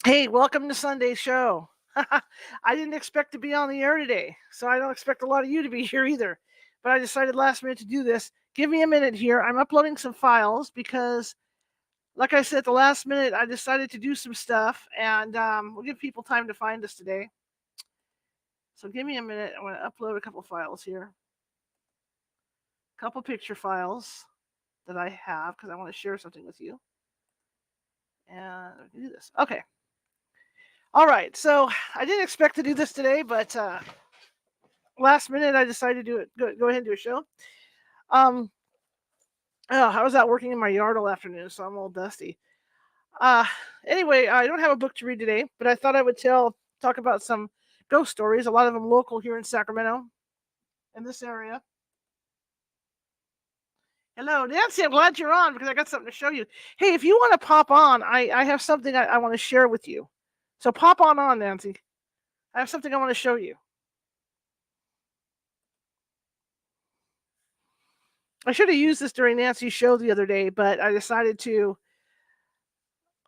Hey, welcome to Sunday's show. I didn't expect to be on the air today, so I don't expect a lot of you to be here either. But I decided last minute to do this. Give me a minute here. I'm uploading some files because, like I said, at the last minute, I decided to do some stuff, and we'll give people time to find us today. So give me a minute. I'm going to upload a couple files here, a couple picture files that I have because I want to share something with you. And we can do this. Okay. All right. So I didn't expect to do this today, but last minute I decided to do it. Go ahead and do a show. Um, I was out working in my yard all afternoon, so I'm all dusty. Uh, anyway, I don't have a book to read today, but I thought I would talk about some ghost stories. A lot of them local here in Sacramento, in this area. Hello, Nancy. I'm glad you're on because I got something to show you. Hey, if you want to pop on, I have something I want to share with you. So pop on, Nancy. I have something I want to show you. I should have used this during Nancy's show the other day, but I decided to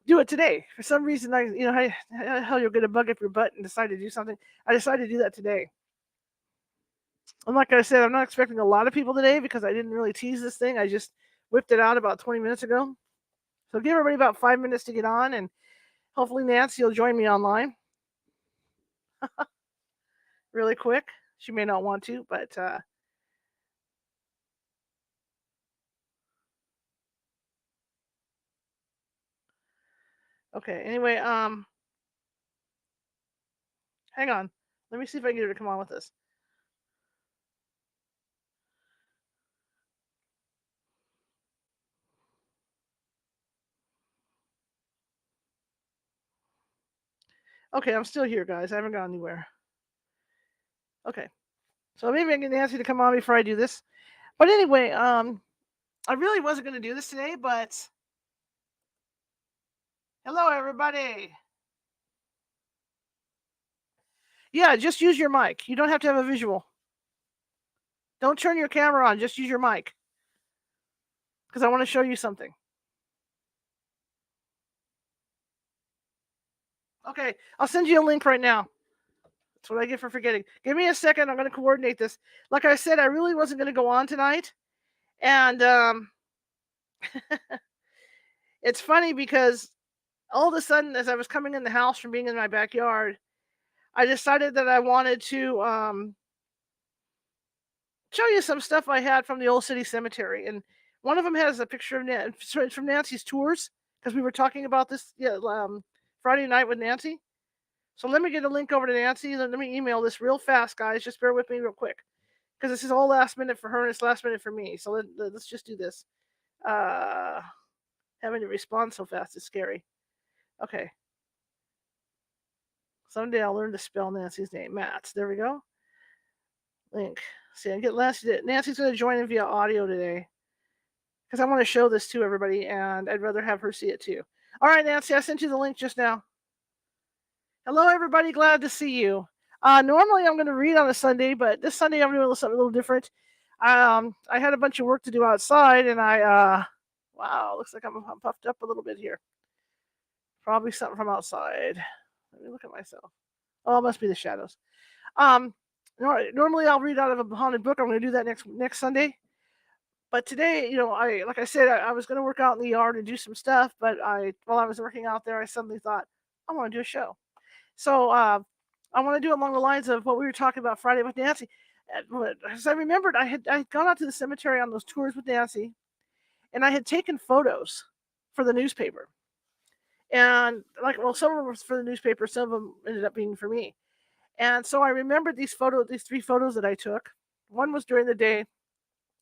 do it today. For some reason, how the hell you'll get a bug up your butt and decide to do something. I decided to do that today. And like I said, I'm not expecting a lot of people today because I didn't really tease this thing. I just whipped it out about 20 minutes ago. So give everybody about 5 minutes to get on, and hopefully Nancy will join me online really quick. She may not want to, but okay. Anyway, hang on. Let me see if I can get her to come on with us. Okay, I'm still here, guys. I haven't gone anywhere. Okay. So maybe I can get Nancy to come on before I do this. But anyway, I really wasn't going to do this today, but hello, everybody. Yeah, just use your mic. You don't have to have a visual. Don't turn your camera on. Just use your mic because I want to show you something. Okay, I'll send you a link right now. That's what I get for forgetting. Give me a second. I'm going to coordinate this. Like I said, I really wasn't going to go on tonight, and it's funny because all of a sudden, as I was coming in the house from being in my backyard, I decided that I wanted to show you some stuff I had from the old city cemetery, and one of them has a picture of it's from Nancy's tours because we were talking about this Friday night with Nancy. So let me get a link over to Nancy. Let me email this real fast, guys. Just bear with me real quick because this is all last minute for her and it's last minute for me. So let's just do this. Uh, Having to respond so fast is scary. Okay. Someday I'll learn to spell Nancy's name. Matz. There we go. Link. See, I get Nancy's going to join in via audio today because I want to show this to everybody, and I'd rather have her see it too. All right, Nancy, I sent you the link just now. Hello, everybody. Glad to see you. Normally, I'm going to read on a Sunday, but this Sunday I'm doing something a little different. I had a bunch of work to do outside, and wow, looks like I'm puffed up a little bit here. Probably something from outside. Let me look at myself. Oh, it must be the shadows. Um, Normally I'll read out of a haunted book. I'm going to do that next Sunday. But today, like I said, I was going to work out in the yard and do some stuff. But while I was working out there, I suddenly thought I want to do a show. So I want to do it along the lines of what we were talking about Friday with Nancy. As I remembered, I had gone out to the cemetery on those tours with Nancy, and I had taken photos for the newspaper. And some of them were for the newspaper, some of them ended up being for me. And so I remembered these 3 photos that I took. One was during the day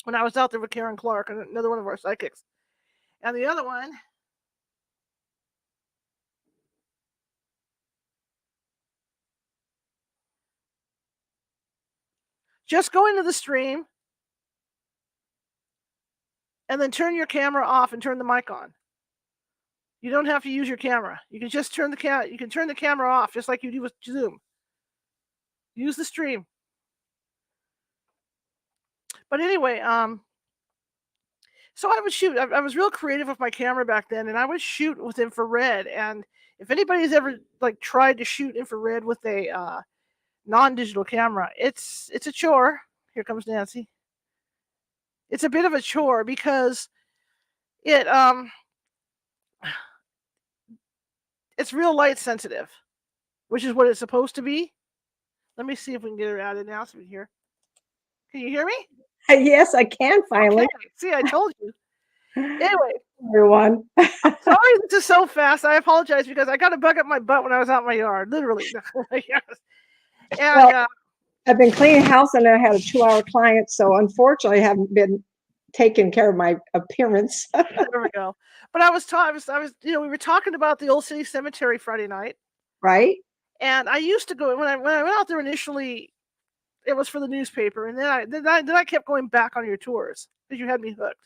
when I was out there with Karen Clark, another one of our psychics. And the other one, just go into the stream and then turn your camera off and turn the mic on. You don't have to use your camera. You can just turn the camera off just like you do with Zoom. Use the stream. But anyway, So I would shoot. I was real creative with my camera back then, and I would shoot with infrared. And if anybody's ever like tried to shoot infrared with a non-digital camera, it's a chore. Here comes Nancy. It's a bit of a chore because it it's real light sensitive, which is what it's supposed to be. Let me see if we can get her out of announcement here. Can you hear me? Yes, I can finally. Okay. See, I told you. Anyway, Everyone. I'm sorry this is so fast. I apologize because I got a bug up my butt when I was out in my yard, literally. Yes. And Well, I've been cleaning house and I had a 2-hour client, so unfortunately I haven't been taking care of my appearance. there we go. But I was we were talking about the old city cemetery Friday night, Right? and I used to go when I went out there initially. It was for the newspaper, and then I kept going back on your tours because you had me hooked.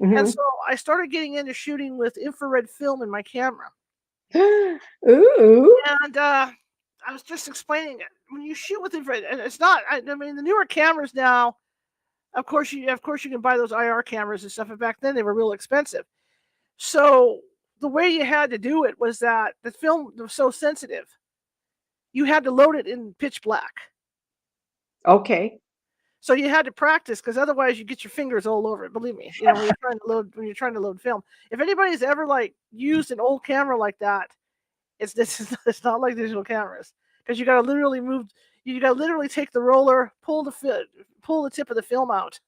And Mhm. so I started getting into shooting with infrared film in my camera. Ooh. And I was just explaining it. When you shoot with infrared, and it's not. I mean, the newer cameras now, of course you can buy those IR cameras and stuff. And back then they were real expensive. So the way you had to do it was that the film was so sensitive, you had to load it in pitch black. Okay. So you had to practice because otherwise you get your fingers all over it. Believe me, when you're trying to load film. If anybody's ever like used an old camera like that, it's not like digital cameras because you got to literally move. You got to literally take the roller, pull the tip of the film out,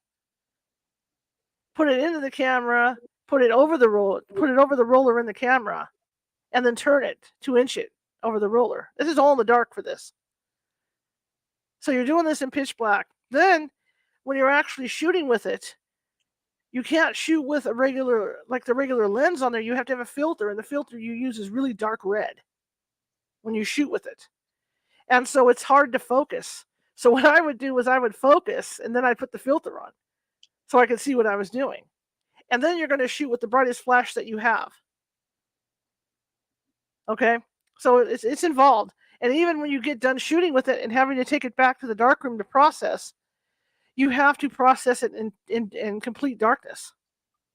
put it into the camera, put it over the roller in the camera, and then turn it to inch it over the roller. This is all in the dark for this. So you're doing this in pitch black. Then when you're actually shooting with it, you can't shoot with the regular lens on there. You have to have a filter, and the filter you use is really dark red when you shoot with it. And so it's hard to focus. So what I would do was I would focus and then I'd put the filter on so I could see what I was doing. And then you're going to shoot with the brightest flash that you have. Okay? So it's involved. And even when you get done shooting with it and having to take it back to the darkroom to process, you have to process it in complete darkness.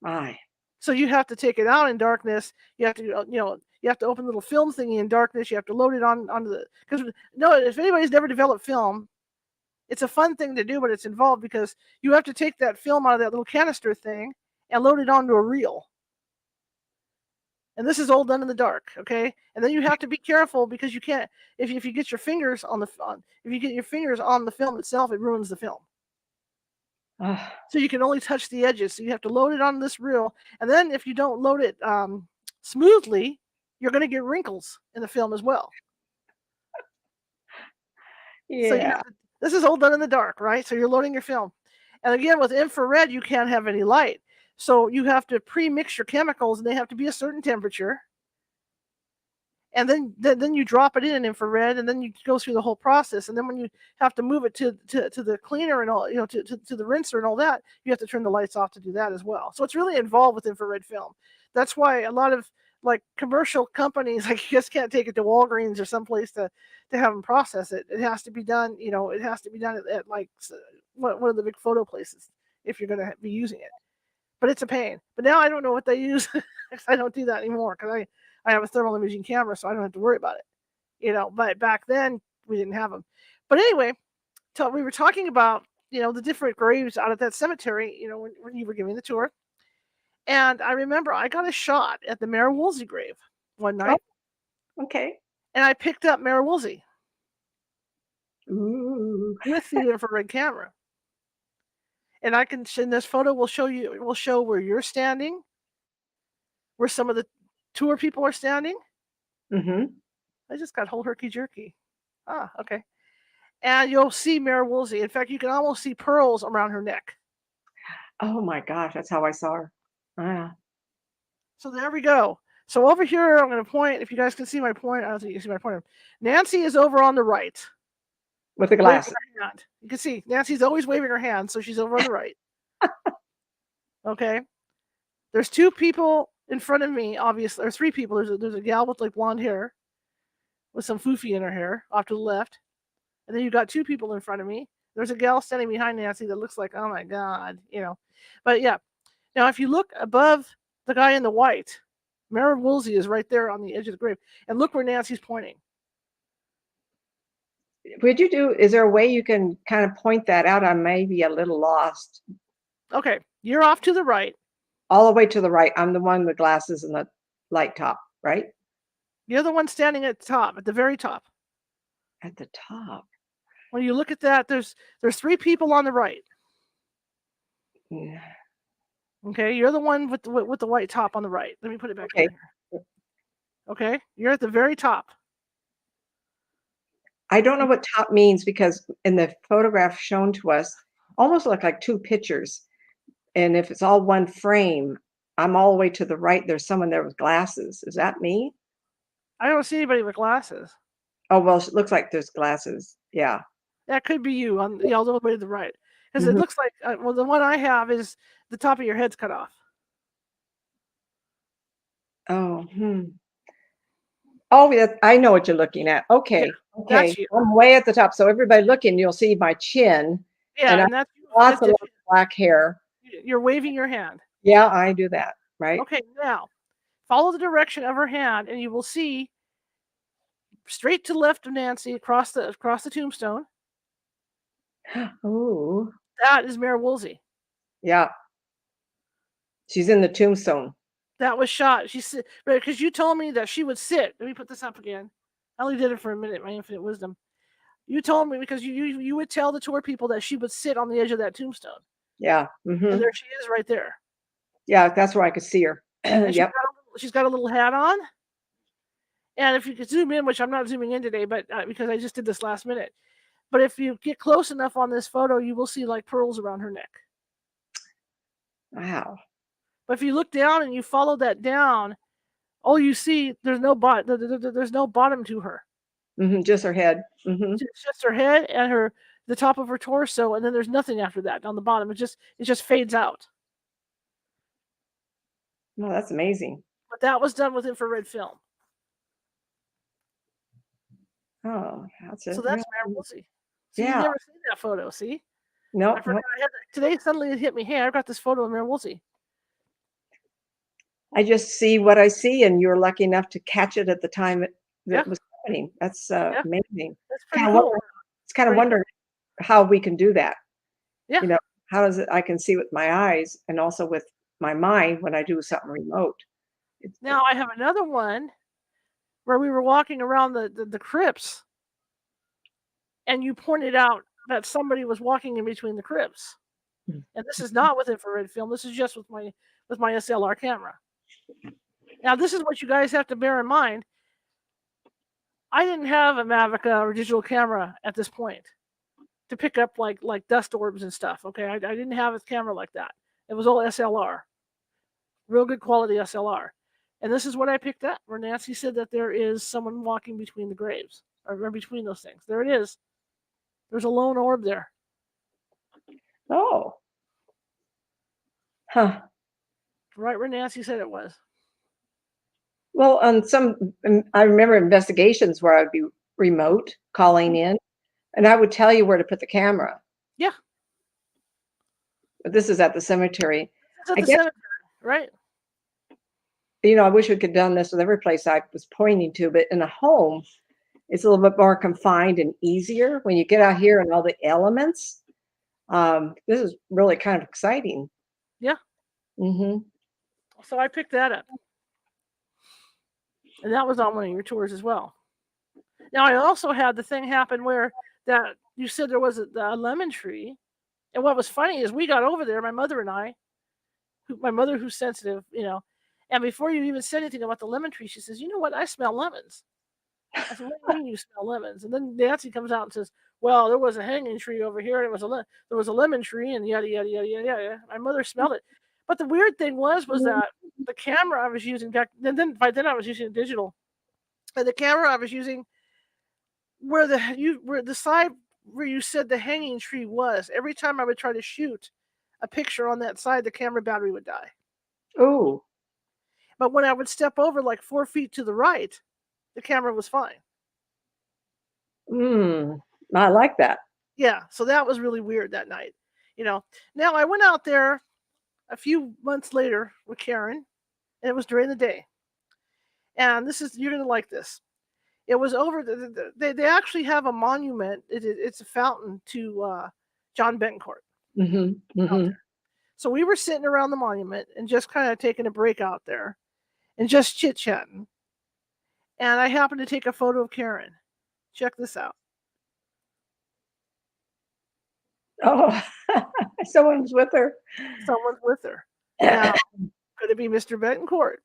My. So you have to take it out in darkness. You have to, you have to open the little film thingy in darkness. You have to load it onto the, because no, if anybody's never developed film, it's a fun thing to do, but it's involved because you have to take that film out of that little canister thing and load it onto a reel. And this is all done in the dark, okay? And then you have to be careful because you can't, if you get your fingers if you get your fingers on the film itself, it ruins the film. So you can only touch the edges. So you have to load it on this reel, and then if you don't load it smoothly, you're going to get wrinkles in the film as well. So Yeah. this is all done in the dark, right? So you're loading your film, and again with infrared, you can't have any light. So you have to pre-mix your chemicals, and they have to be a certain temperature. And then you drop it in infrared, and then you go through the whole process. And then when you have to move it to the cleaner and all, to the rinser and all that, you have to turn the lights off to do that as well. So it's really involved with infrared film. That's why a lot of like commercial companies, like you just can't take it to Walgreens or someplace to have them process it. It has to be done, it has to be done at like one of the big photo places if you're going to be using it. But it's a pain. But now I don't know what they use. I don't do that anymore because I have a thermal imaging camera, so I don't have to worry about it. But back then we didn't have them. But anyway, we were talking about the different graves out at that cemetery. When you were giving the tour, and I remember I got a shot at the Mayor Woolsey grave one night. Oh, okay. And I picked up Mayor Woolsey. Ooh. With the infrared camera. And I can send this photo. Will show where you're standing, where some of the tour people are standing. Mm-hmm. I just got whole herky jerky. Okay. And you'll see Mayor Woolsey. In fact, you can almost see pearls around her neck. Oh my gosh, that's how I saw her. So there we go. So over here, I'm going to point. If you guys can see my point, I don't think you can see my pointer. Nancy is over on the right. With the glasses. You can see Nancy's always waving her hand, so she's over on the right. Okay. There's two people in front of me, obviously. There's three people. There's a gal with like blonde hair, with some foofy in her hair, off to the left. And then you got two people in front of me. There's a gal standing behind Nancy that looks like, oh my God, But yeah. Now, if you look above the guy in the white, Mayor Woolsey is right there on the edge of the grave. And look where Nancy's pointing. Is there a way you can kind of point that out? I may be a little lost. Okay, you're off to the right. All the way to the right. I'm the one with glasses and the light top, right? You're the one standing at the top, at the very top. At the top. When you look at that, there's 3 people on the right. Yeah. Okay, you're the one with the white top on the right. Let me put it back Okay. down here. Okay, you're at the very top. I don't know what top means because in the photograph shown to us, almost look like 2 pictures. And if it's all one frame, I'm all the way to the right. There's someone there with glasses. Is that me? I don't see anybody with glasses. Oh, well, it looks like there's glasses. Yeah. That could be you on all the way to the right, because it Mhm. looks like well, the one I have is the top of your head's cut off. Oh, Oh, I know what you're looking at. Yeah, Okay. Okay. that's you. I'm way at the top. So everybody looking, you'll see my chin and Yeah, I and that's you. lots of black hair. You're waving your hand. Yeah, I do that. Right. Okay, now follow the direction of her hand, and you will see straight to the left of Nancy across the tombstone. Oh, That is Mayor Woolsey. yeah. She's in the tombstone. That was shot. She said because you told me that she would sit. Let me put this up again. I only did it for a minute. My infinite wisdom. You told me because you would tell the tour people that she would sit on the edge of that tombstone. Yeah. And Hmm. there she is right there. Yeah, that's where I could see her. And Yep. she's got a little hat on. And if you could zoom in, which I'm not zooming in today, but because I just did this last minute. But if you get close enough on this photo, you will see like pearls around her neck. Wow. But if you look down and you follow that down, all you see there's no there's no bottom to her. Just her head. Hmm. It's just her head and the top of her torso, and then there's nothing after that on the bottom. It just fades out. No, that's amazing. But that was done with infrared film. Oh, that's it. So that's Mayor Woolsey. So you've Yeah. never seen that photo, see? No, I forgot I had that. Today suddenly it hit me. Hey, I've got this photo of Mayor Woolsey. I just see what I see, and you're lucky enough to catch it at the time that Yeah. was happening. That's Yeah. amazing. That's pretty Kind of cool. it's kind of Pretty wondering how we can do that. Yeah. You know, how does it? I can see with my eyes and also with my mind when I do something remote. Now I have another one where we were walking around the crypts, and you pointed out that somebody was walking in between the crypts. And this is not with infrared film. This is just with my SLR camera. Now this is what you guys have to bear in mind. I didn't have a Mavic or digital camera at this point to pick up like dust orbs and stuff. Okay, I didn't have a camera like that. It was all SLR, real good quality SLR. And this is what I picked up, where Nancy said that there is someone walking between the graves, or between those things. There it is. There's a lone orb there. Oh. Huh. Right where Nancy said it was. Well, on I remember investigations where I'd be remote calling in, and I would tell you where to put the camera. Yeah. But this is at the cemetery. It's at I the guess, cemetery, right? I wish we could have done this with every place I was pointing to, but in a home, it's a little bit more confined and easier. When you get out here and all the elements, this is really kind of exciting. Yeah. Mm-hmm. So I picked that up. And that was on one of your tours as well. Now I also had the thing happen where that you said there was a lemon tree. And what was funny is we got over there, my mother and I, my mother who's sensitive, and before you even said anything about the lemon tree, she says, "You know what? I smell lemons." I said, "What do you mean you smell lemons?" And then Nancy comes out and says, "Well, there was a hanging tree over here, and there was a lemon tree, and yada yada yada yada yada." My mother smelled it, but the weird thing was that the camera I was using by then I was using digital, and the camera I was using where the side where you said the hanging tree was. Every time I would try to shoot a picture on that side, the camera battery would die. Oh. But when I would step over like 4 feet to the right, the camera was fine. I like that. Yeah, so that was really weird that night. Now I went out there a few months later with Karen, and it was during the day. And this is you're gonna like this. It was over. They actually have a monument. It's a fountain to John Betancourt Mhm. out Mhm. there. So we were sitting around the monument and just kind of taking a break out there and just chit chatting. And I happened to take a photo of Karen. Check this out. Oh, someone was with her. Someone's with her. Now, could it be Mr. Betancourt?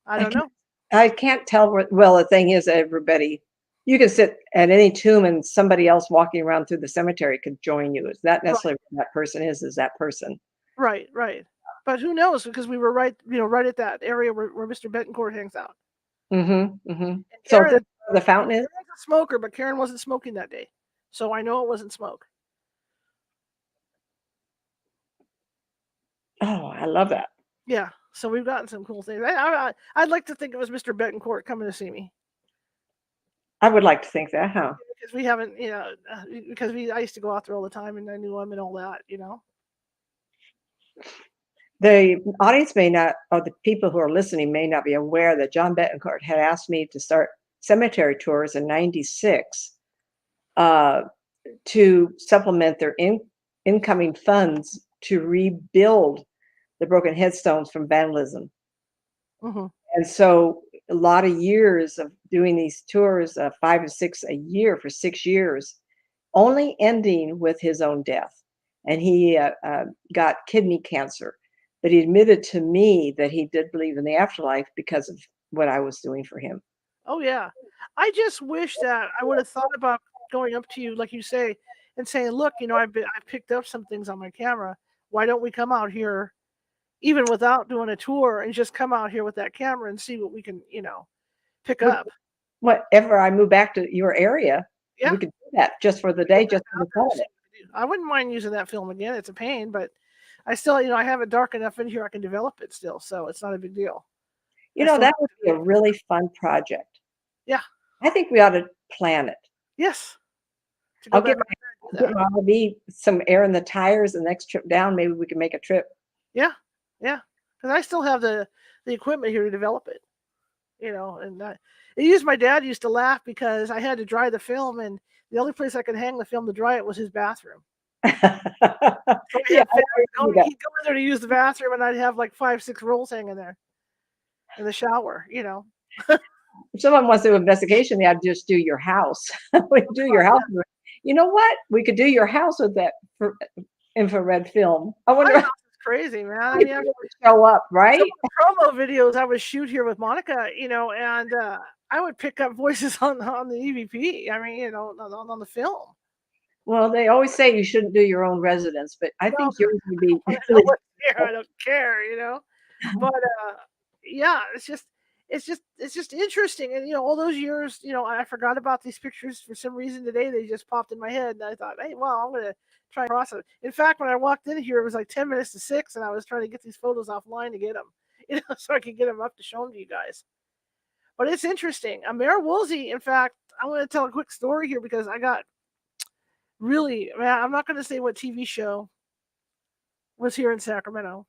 I I don't can't know. I can't tell what well, the thing is everybody you can sit at any tomb and somebody else walking around through the cemetery could join you. Is that Right, necessarily what that person is that person. right, right. But who knows? Because we were right, right at that area where Mr. Betancourt hangs out. Mhm. Mhm. And So this Karen, is where the fountain is? Karen's a smoker, but Karen wasn't smoking that day, so I know it wasn't smoke. Oh, I love that. Yeah, so we've gotten some cool things. I'd like to think it was Mr. Betancourt coming to see me I would like to think that, huh? because we haven't, because I used to go out there all the time and I knew him and all that. The audience may not or the people who are listening may not be aware that John Betancourt had asked me to start cemetery tours in '96, uh, to supplement their incoming funds to rebuild the broken headstones from vandalism. Hmm. And so a lot of years of doing these tours, 5 to 6 a year for 6 years, only ending with his own death. And he got kidney cancer. But he admitted to me that he did believe in the afterlife because of what I was doing for him. Oh yeah, I just wish that I would have thought about going up to you, like you say, and saying, "Look, I picked up some things on my camera. Why don't we come out here, even without doing a tour, and just come out here with that camera and see what we can, pick Would up?" whenever I move back to your area, Yeah, we could do that just for the we go day, back just for out the there fun and of see it. what we can do. I wouldn't mind using that film again. It's a pain, but I still, I have it dark enough in here I can develop it still, so it's not a big deal. You I know, still have that would be a to develop really it. fun project. Yeah. I think we ought to plan it. Yes. To go I'll back get out there and do get that. my RV some air in the tires, the next trip down, maybe we can make a trip. Yeah. Yeah. Because I still have the equipment here to develop it. And it used my dad used to laugh because I had to dry the film, and the only place I could hang the film to dry it was his bathroom. So we Yeah, had fans I going. do that. He'd go in there to use the bathroom, and I'd have like 5, 6 rolls hanging there in the shower. If someone wants to do an investigation, they ought to just do your house. We do your house. You know what? We could do your house with that infrared film. I My wonder how house is crazy, man. I many mean, people would show up, some right? of the promo videos I would shoot here with Monica, and I would pick up voices on the EVP. I mean, on the film. Well, they always say you shouldn't do your own residence, but I Well, think yours would be I really don't care. I don't care. But yeah, it's just interesting, and all those years, I forgot about these pictures for some reason today. They just popped in my head, and I thought, hey, well, I'm gonna try and process it. In fact, when I walked in here, it was like 10 minutes to 6, and I was trying to get these photos offline to get them, so I could get them up to show them to you guys. But it's interesting. Mayor Woolsey, in fact, I want to tell a quick story here because I got really, man, I'm not going to say what TV show was here in Sacramento,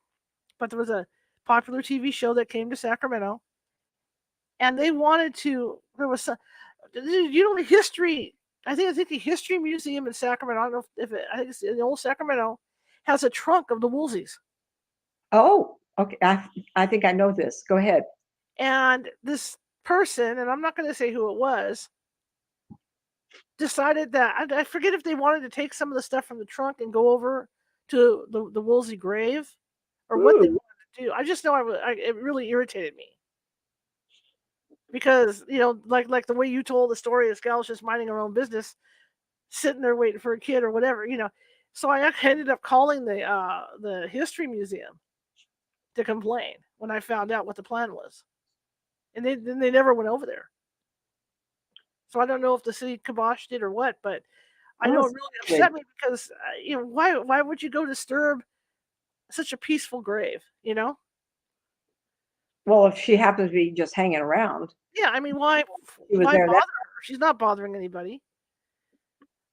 but there was a popular TV show that came to Sacramento, and they wanted to. There was some, the history. I think the history museum in Sacramento. I don't know if it. I think it's in the old Sacramento has a trunk of the Woolseys, Oh, okay. I think I know this. Go ahead. and this person, and I'm not going to say who it was, decided that I forget if they wanted to take some of the stuff from the trunk and go over to the Woolsey grave, or what they Ooh, wanted to do. I just know it really irritated me because like the way you told the story, this gal was just minding her own business, sitting there waiting for a kid or whatever. So I ended up calling the history museum to complain when I found out what the plan was, and they never went over there. So I don't know if the city kiboshed it or what, but I oh, know it really seriously. upset me because why would you go disturb such a peaceful grave? Well, if she happens to be just hanging around, Yeah, I mean, why she was why there bother that her? She's not bothering anybody.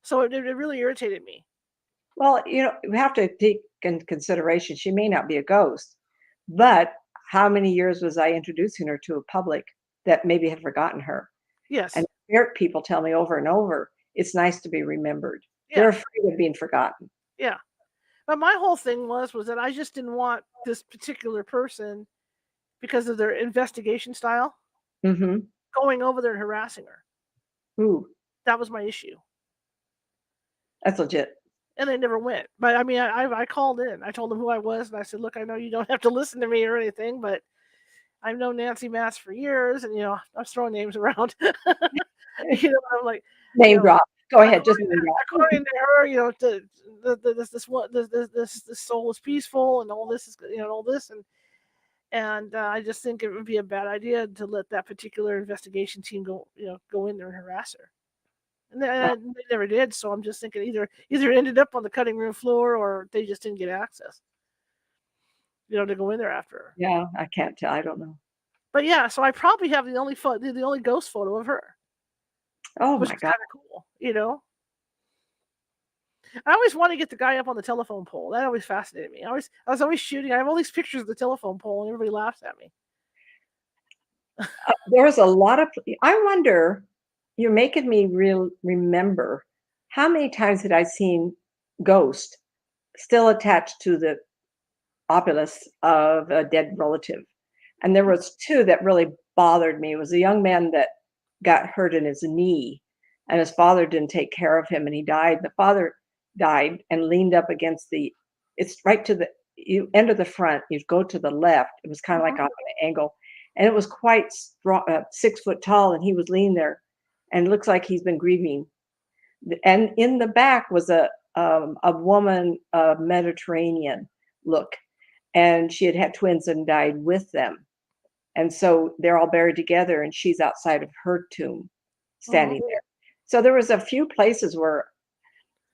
So it really irritated me. well, we have to take into consideration. She may not be a ghost, but how many years was I introducing her to a public that maybe have forgotten her? Yes. And spirit people tell me over and over, it's nice to be remembered. They're Yeah. afraid of being forgotten. Yeah. But my whole thing was that I just didn't want this particular person, because of their investigation style, Mhm. going over there and harassing her. Ooh, That was my issue. that's legit. And they never went. But I mean, I called in. I told them who I was, and I said, "Look, I know you don't have to listen to me or anything, but I've known Nancy Matz for years, and I was throwing names around." I'm like, you Name know, drop. Go ahead, just according name to, drop. according to her, this one, this soul is peaceful, and all this is, all this, and I just think it would be a bad idea to let that particular investigation team go in there and harass her. And they never did. So I'm just thinking either it ended up on the cutting room floor, or they just didn't get access, to go in there after her. Yeah, I can't tell. I don't know. But yeah, so I probably have the only ghost photo of her, Oh which my is god. kind of cool. I always want to get the guy up on the telephone pole. That always fascinated me. I was always shooting. I have all these pictures of the telephone pole, and everybody laughs at me. There's a lot of I wonder, you're making me remember how many times had I seen ghost still attached to the obelisk of a dead relative. And there was two that really bothered me. It was a young man that got hurt in his knee, and his father didn't take care of him, and he died. The father died and leaned up against it's right to the you enter the front, you go to the left. It was kind of like Mhm. on an angle, and it was quite strong, 6 foot tall, and he was leaning there, and it looks like he's been grieving. And in the back was a woman of Mediterranean look, and she had had twins and died with them. And so they're all buried together, and she's outside of her tomb Mhm. standing there. So there was a few places where,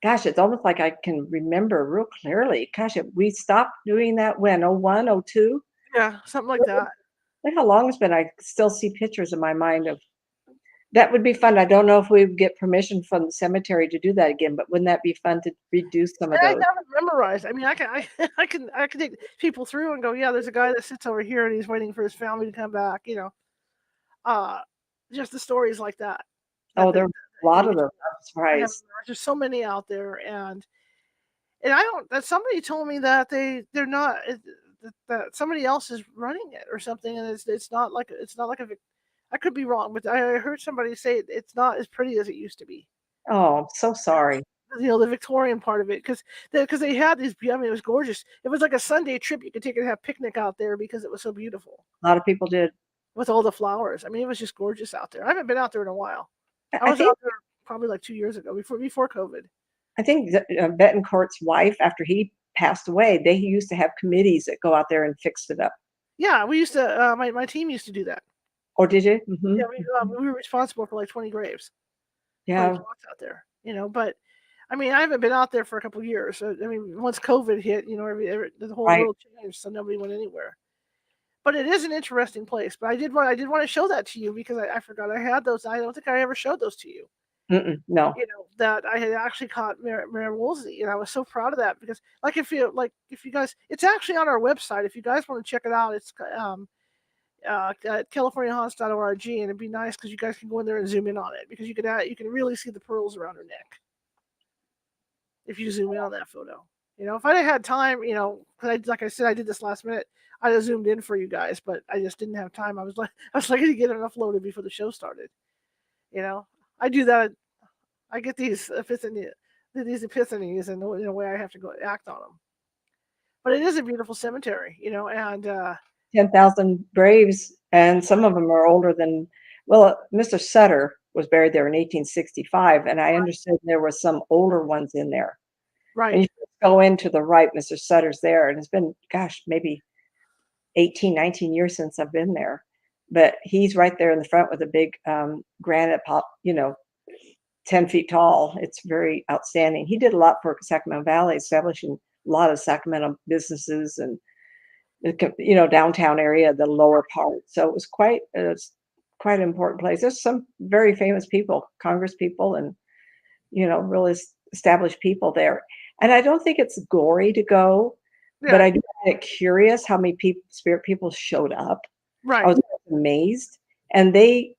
gosh, it's almost like I can remember real clearly. Gosh, we stopped doing that when, oh 01, oh 02? Yeah, something like that. Look how long it's been. I still see pictures in my mind of that. Would be fun. I don't know if we would get permission from the cemetery to do that again, but wouldn't that be fun to redo some of I those? have it memorized. I mean, I can take people through and go, yeah, there's a guy that sits over here and he's waiting for his family to come back. Uh, just the stories like that. That, Oh, that, there are that a lot of you those. I'm I have surprised. memorized. There's so many out there, and I don't. That somebody told me that they're not. That somebody else is running it or something, and it's not like I could be wrong, but I heard somebody say it's not as pretty as it used to be. Oh, I'm so sorry. The Victorian part of it, because they had these. I mean, it was gorgeous. It was like a Sunday trip you could take and have a picnic out there because it was so beautiful A lot of people did. with all the flowers. I mean, it was just gorgeous out there. I haven't been out there in a while. I I was think out there probably like 2 years ago, before COVID. that, Bettencourt's wife, after he passed away, they used to have committees that go out there and fixed it up. Yeah, we used to. My team used to do that. Or did you? Yeah, Mhm. we were responsible for like 20 graves, 20 Yeah, plots out there. But I mean, I haven't been out there for a couple of years. So, I mean, once COVID hit, the whole right. world changed, so nobody went anywhere. But it is an interesting place. But I did want to show that to you because I forgot I had those. I don't think I ever showed those to you. Mm-mm, no. That I had actually caught Mare Woolsey, and I was so proud of that because, if you guys, it's actually on our website. If you guys want to check it out, it's at californiahaunts.org, and it'd be nice because you guys can go in there and zoom in on it because you can really see the pearls around her neck if you zoom in on that photo. If I'd have had time, 'cause like I said, I did this last minute. I'd have zoomed in for you guys, but I just didn't have time. I was lucky to get enough loaded before the show started. You know, I do that. I get these epiphanies, and in a way I have to go act on them. But it is a beautiful cemetery, and 10,000 graves, and some of them are older than, well, Mr. Sutter was buried there in 1865, and I understood there were some older ones in there. And right. you just go in to the right, Mr. Sutter's there, and it's been, gosh, maybe 18, 19 years since I've been there. But he's right there in the front with a big granite pop, 10 feet tall. It's very outstanding. He did a lot for Sacramento Valley, establishing a lot of Sacramento businesses and downtown area, the lower part. So it was quite an important place. There's some very famous people, Congress people, and really established people there. And I don't think it's gory to go. but Yeah. I do find it curious how many spirit people showed up. I Right. was amazed, and they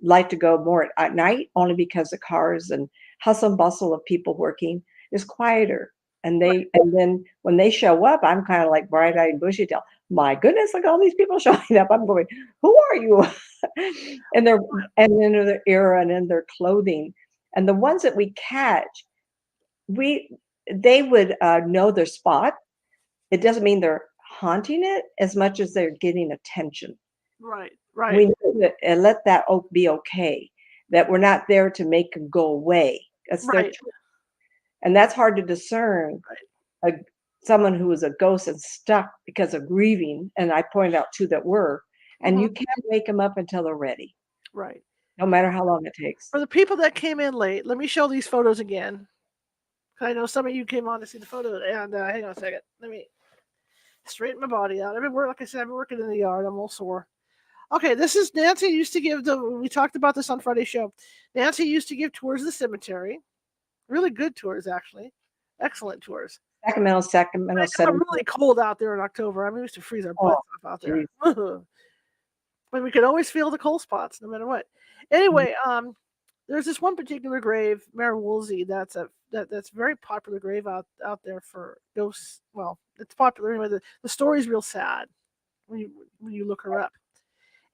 like to go more at night only because the cars and hustle and bustle of people working is quieter. Right. And then when they show up, I'm kind of like bright eyed, bushy tail. My goodness, look at all these people showing up. I'm going, who are you? and they're and in their era and in their clothing, and the ones that we catch, we they would know their spot. It doesn't mean they're haunting it as much as they're getting attention. Right. Right. We need to let that be okay, that we're not there to make them go away. That's their Right. choice. And that's hard to discern. Right. A, someone who is a ghost and stuck because of grieving, and I pointed out two that were, and Hmm. you can't wake them up until they're ready, Right. no matter how long it takes. For the people that came in late, let me show these photos again. I know some of you came on to see the photo, and hang on a second. Let me straighten my body out. Like I said, I've been working in the yard. I'm all sore. Okay, this is Nancy used to give we talked about this on Friday's show. Nancy used to give tours of the cemetery. Really good tours, actually. Excellent tours. Sacramento, It got Center. really cold out there in October. I mean, we used to freeze our Oh, butts off out there. geez. But we could always feel the cold spots no matter what. Anyway, there's this one particular grave, Mare Woolsey, that's very popular grave out there for ghosts. Well, it's popular anyway. The story's real sad when you look her up.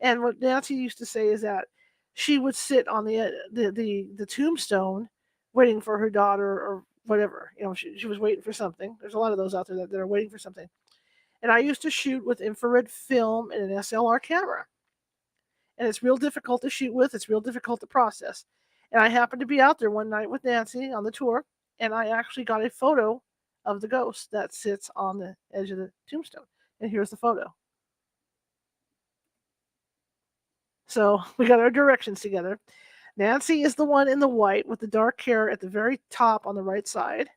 And what Nancy used to say is that she would sit on the tombstone waiting for her daughter or whatever. She was waiting for something. There's a lot of those out there that are waiting for something. And I used to shoot with infrared film and an SLR camera. And it's real difficult to shoot with. It's real difficult to process. And I happened to be out there one night with Nancy on the tour, and I actually got a photo of the ghost that sits on the edge of the tombstone. And here's the photo. So we got our directions together. Nancy is the one in the white with the dark hair at the very top on the right side.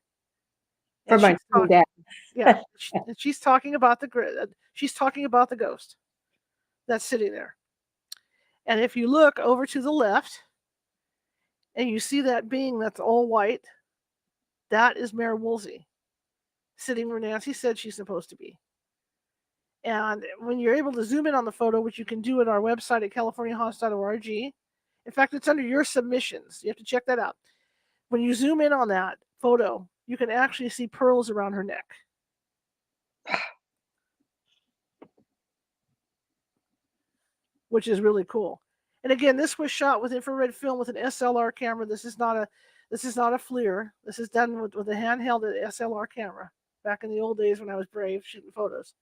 For And my dad. yeah, and she's talking about she's talking about the ghost that's sitting there. And if you look over to the left and you see that being that's all white, that is Mare Woolsey sitting where Nancy said she's supposed to be. And when you're able to zoom in on the photo, which you can do at our website at californiahaunts.org, in fact, it's under your submissions. You have to check that out. When you zoom in on that photo, you can actually see pearls around her neck. Which is really cool. And again, this was shot with infrared film with an SLR camera. This is not a FLIR. This is done with a handheld SLR camera back in the old days when I was brave shooting photos.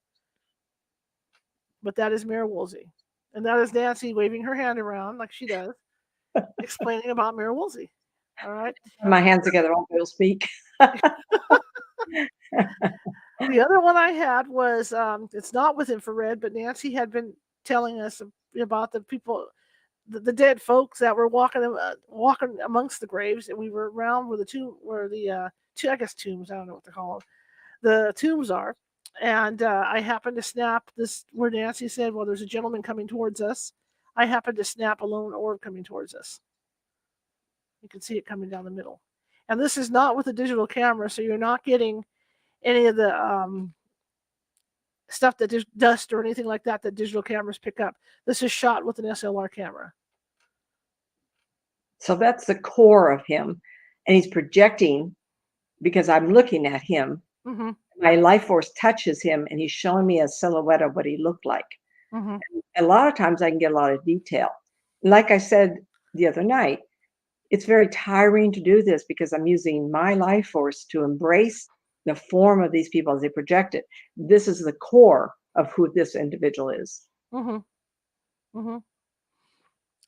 But that is Mare Woolsey. And that is Nancy waving her hand around like she does, explaining about Mare Woolsey. All right. My hands together, I will speak. The other one I had was it's not with infrared, but Nancy had been telling us about the people, the dead folks that were walking amongst the graves, and we were around where I guess tombs, I don't know what to call them, the tombs are. And I happened to snap this where Nancy said, "Well, there's a gentleman coming towards us." I happened to snap a lone orb coming towards us. You can see it coming down the middle. And this is not with a digital camera, so you're not getting any of the stuff that is dust or anything like that digital cameras pick up. This is shot with an SLR camera. So that's the core of him. And he's projecting because I'm looking at him. Mm-hmm. My life force touches him and he's showing me a silhouette of what he looked like. Mm-hmm. A lot of times I can get a lot of detail. Like I said the other night, it's very tiring to do this because I'm using my life force to embrace the form of these people as they project it. This is the core of who this individual is. Mm-hmm. Mm-hmm.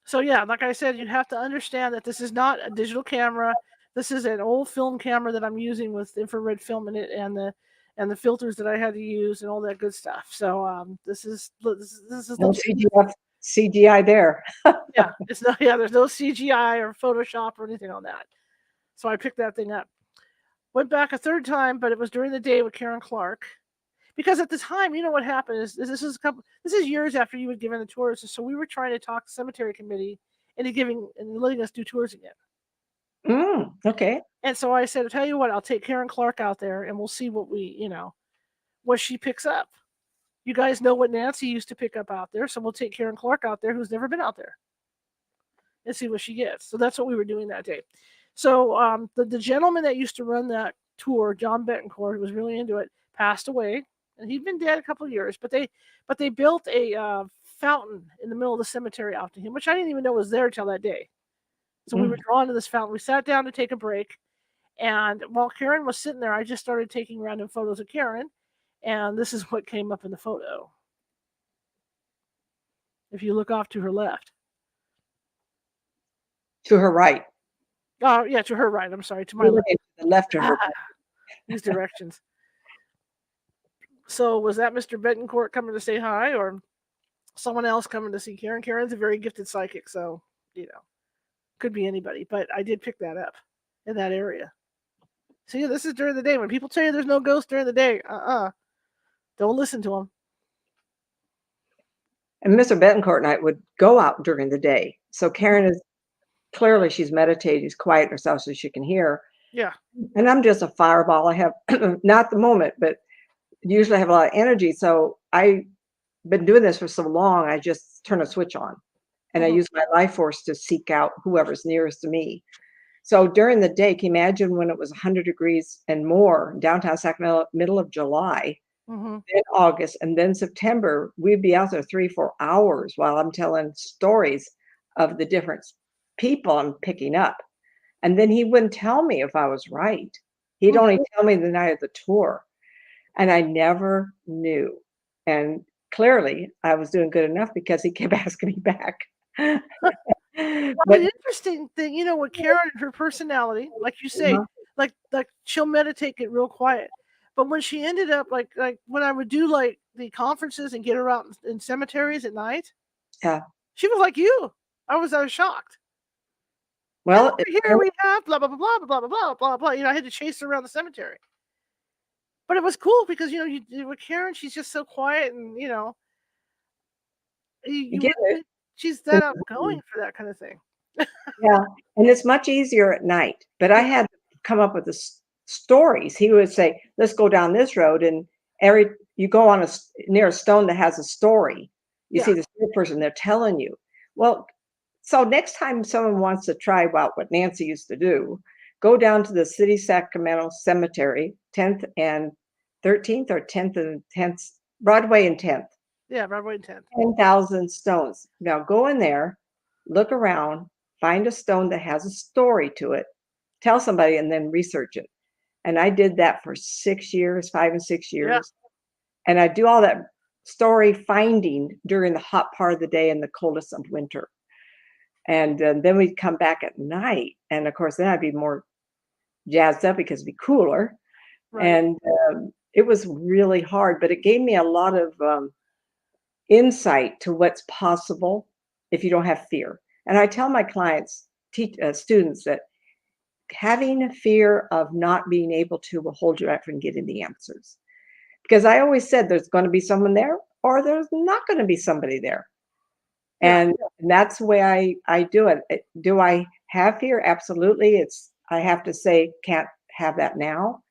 So yeah, like I said, you have to understand that this is not a digital camera. This is an old film camera that I'm using with infrared film in it and the filters that I had to use and all that good stuff. So this is No CGI there. yeah, it's not there's no CGI or Photoshop or anything on that. So I picked that thing up. Went back a third time, but it was during the day with Karen Clark. Because at the time, you know what happened is this is years after you had given the tours, so we were trying to talk the cemetery committee into letting us do tours again. Okay. And so I said, "I'll tell you what, I'll take Karen Clark out there, and we'll see what we what she picks up. You guys know what Nancy used to pick up out there, so we'll take Karen Clark out there, who's never been out there, and see what she gets. So that's what we were doing that day. So the gentleman that used to run that tour, John Betancourt, who was really into it, passed away, and he'd been dead a couple of years. But they built a fountain in the middle of the cemetery out to him, which I didn't even know was there till that day. So we were drawn to this fountain. We sat down to take a break, and while Karen was sitting there, I just started taking random photos of Karen, and this is what came up in the photo. If you look off to her left. To her right. Yeah, to her right. I'm sorry, to my You're left. looking to the left of her. These directions. So was that Mr. Betancourt coming to say hi, or someone else coming to see Karen? Karen's a very gifted psychic, so could be anybody. But I did pick that up in that area. See, this is during the day. When people tell you there's no ghosts during the day, don't listen to them. And Mr. Betancourt and I would go out during the day. So Karen is clearly, she's meditating, she's quiet herself so she can hear. Yeah. And I'm just a fireball. I have, not the moment, but usually I have a lot of energy. So I've been doing this for so long, I just turn a switch on. And I use my life force to seek out whoever's nearest to me. So during the day, can you imagine when it was 100 degrees and more, downtown Sacramento, middle of July, then August, and then September, we'd be out there 3-4 hours while I'm telling stories of the different people I'm picking up. And then he wouldn't tell me if I was right. He'd only tell me the night of the tour. And I never knew. And clearly I was doing good enough because he kept asking me back. Well, But the interesting thing, with Karen and her personality, like you say, like she'll meditate, get real quiet. But when she ended up like when I would do like the conferences and get her out in cemeteries at night, yeah, she was like you. I was shocked. well, Over here we have blah blah blah blah blah blah blah blah blah. I had to chase her around the cemetery. But it was cool because with Karen, she's just so quiet and you get it. she's that outgoing for that kind of thing. Yeah, and it's much easier at night. But I had to come up with the stories. He would say, "Let's go down this road," and you go on near a stone that has a story. You see the spirit person, they're telling you. Well, so next time someone wants to try what Nancy used to do, go down to the City Sacramento Cemetery, 10th and 13th, or 10th and 10th, Broadway and 10th. Yeah, Broadway and 10th. 10,000 stones. Now go in there, look around, find a stone that has a story to it, tell somebody, and then research it. And I did that for 6 years, 5 and 6 years. Yeah. And I do all that story finding during the hot part of the day and the coldest of winter. And then we'd come back at night. And of course, then I'd be more jazzed up because it'd be cooler. Right. And it was really hard, but it gave me a lot of insight to what's possible if you don't have fear. And I tell my clients, students, that having a fear of not being able to will hold you back from getting the answers. Because I always said there's going to be someone there or there's not going to be somebody there. And that's the way I do it. Do I have fear? Absolutely. I have to say, can't have that now.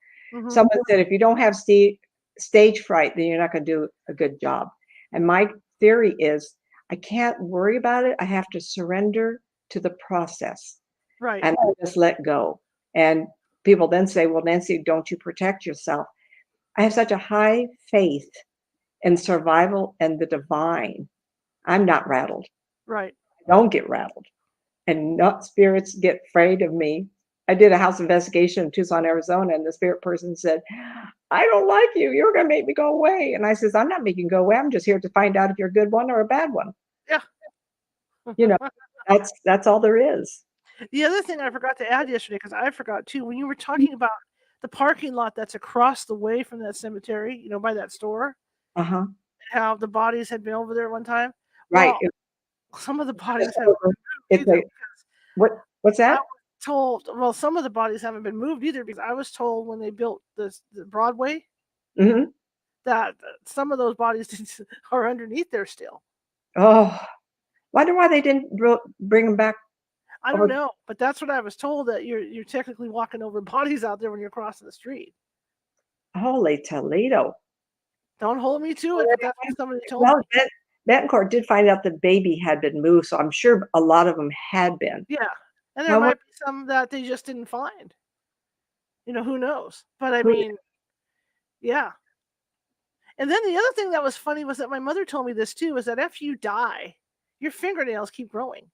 Someone said, if you don't have stage fright, then you're not going to do a good job. And my theory is I can't worry about it. I have to surrender to the process. Right. And I just let go. And people then say, well, Nancy, don't you protect yourself? I have such a high faith in survival and the divine. I'm not rattled. Right. I don't get rattled. And not spirits get afraid of me. I did a house investigation in Tucson, Arizona, and the spirit person said, I don't like you. You're going to make me go away. And I says, I'm not making you go away. I'm just here to find out if you're a good one or a bad one. Yeah. That's all there is. The other thing I forgot to add yesterday, because I forgot too, when you were talking about the parking lot that's across the way from that cemetery, by that store, how the bodies had been over there one time. Right. Well, some of the bodies haven't been moved What's that? I was told, some of the bodies haven't been moved either, because I was told when they built the Broadway that some of those bodies are underneath there still. Oh, wonder why they didn't bring them back. I don't know, but that's what I was told, that you're technically walking over bodies out there when you're crossing the street. Holy Toledo. Don't hold me to it, but that's what somebody told Well, me. Betancourt did find out the baby had been moved, so I'm sure a lot of them had been. Yeah, and there How much might be some that they just didn't find. Who knows? But I who mean, yeah. And then the other thing that was funny was that my mother told me this too, is that after you die, your fingernails keep growing.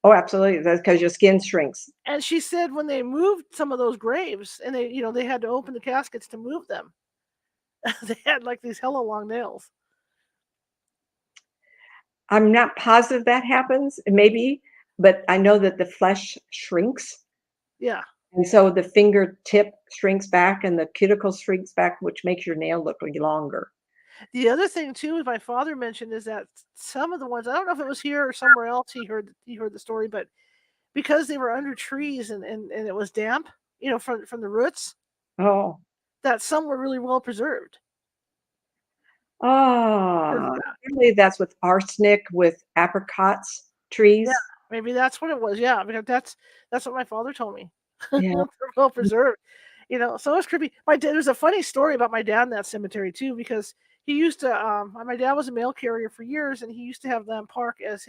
Oh, absolutely, that's because your skin shrinks. And she said when they moved some of those graves and they had to open the caskets to move them, they had like these hella long nails. I'm not positive that happens, maybe, but I know that the flesh shrinks, Yeah. and so the fingertip shrinks back and the cuticle shrinks back, which makes your nail look like longer. The other thing too, is my father mentioned is that some of the ones I don't know if it was here or somewhere else he heard the story, but because they were under trees and it was damp, from the roots, Oh. that some were really well preserved because of Ah, that. usually that's with arsenic, with apricots Yeah, trees. maybe that's what it was. Yeah, because that's what my father told me. Yeah. They're well preserved. So it's creepy. My dad There's a funny story about my dad in that cemetery too, because he used to my dad was a mail carrier for years and he used to have Lamb Park as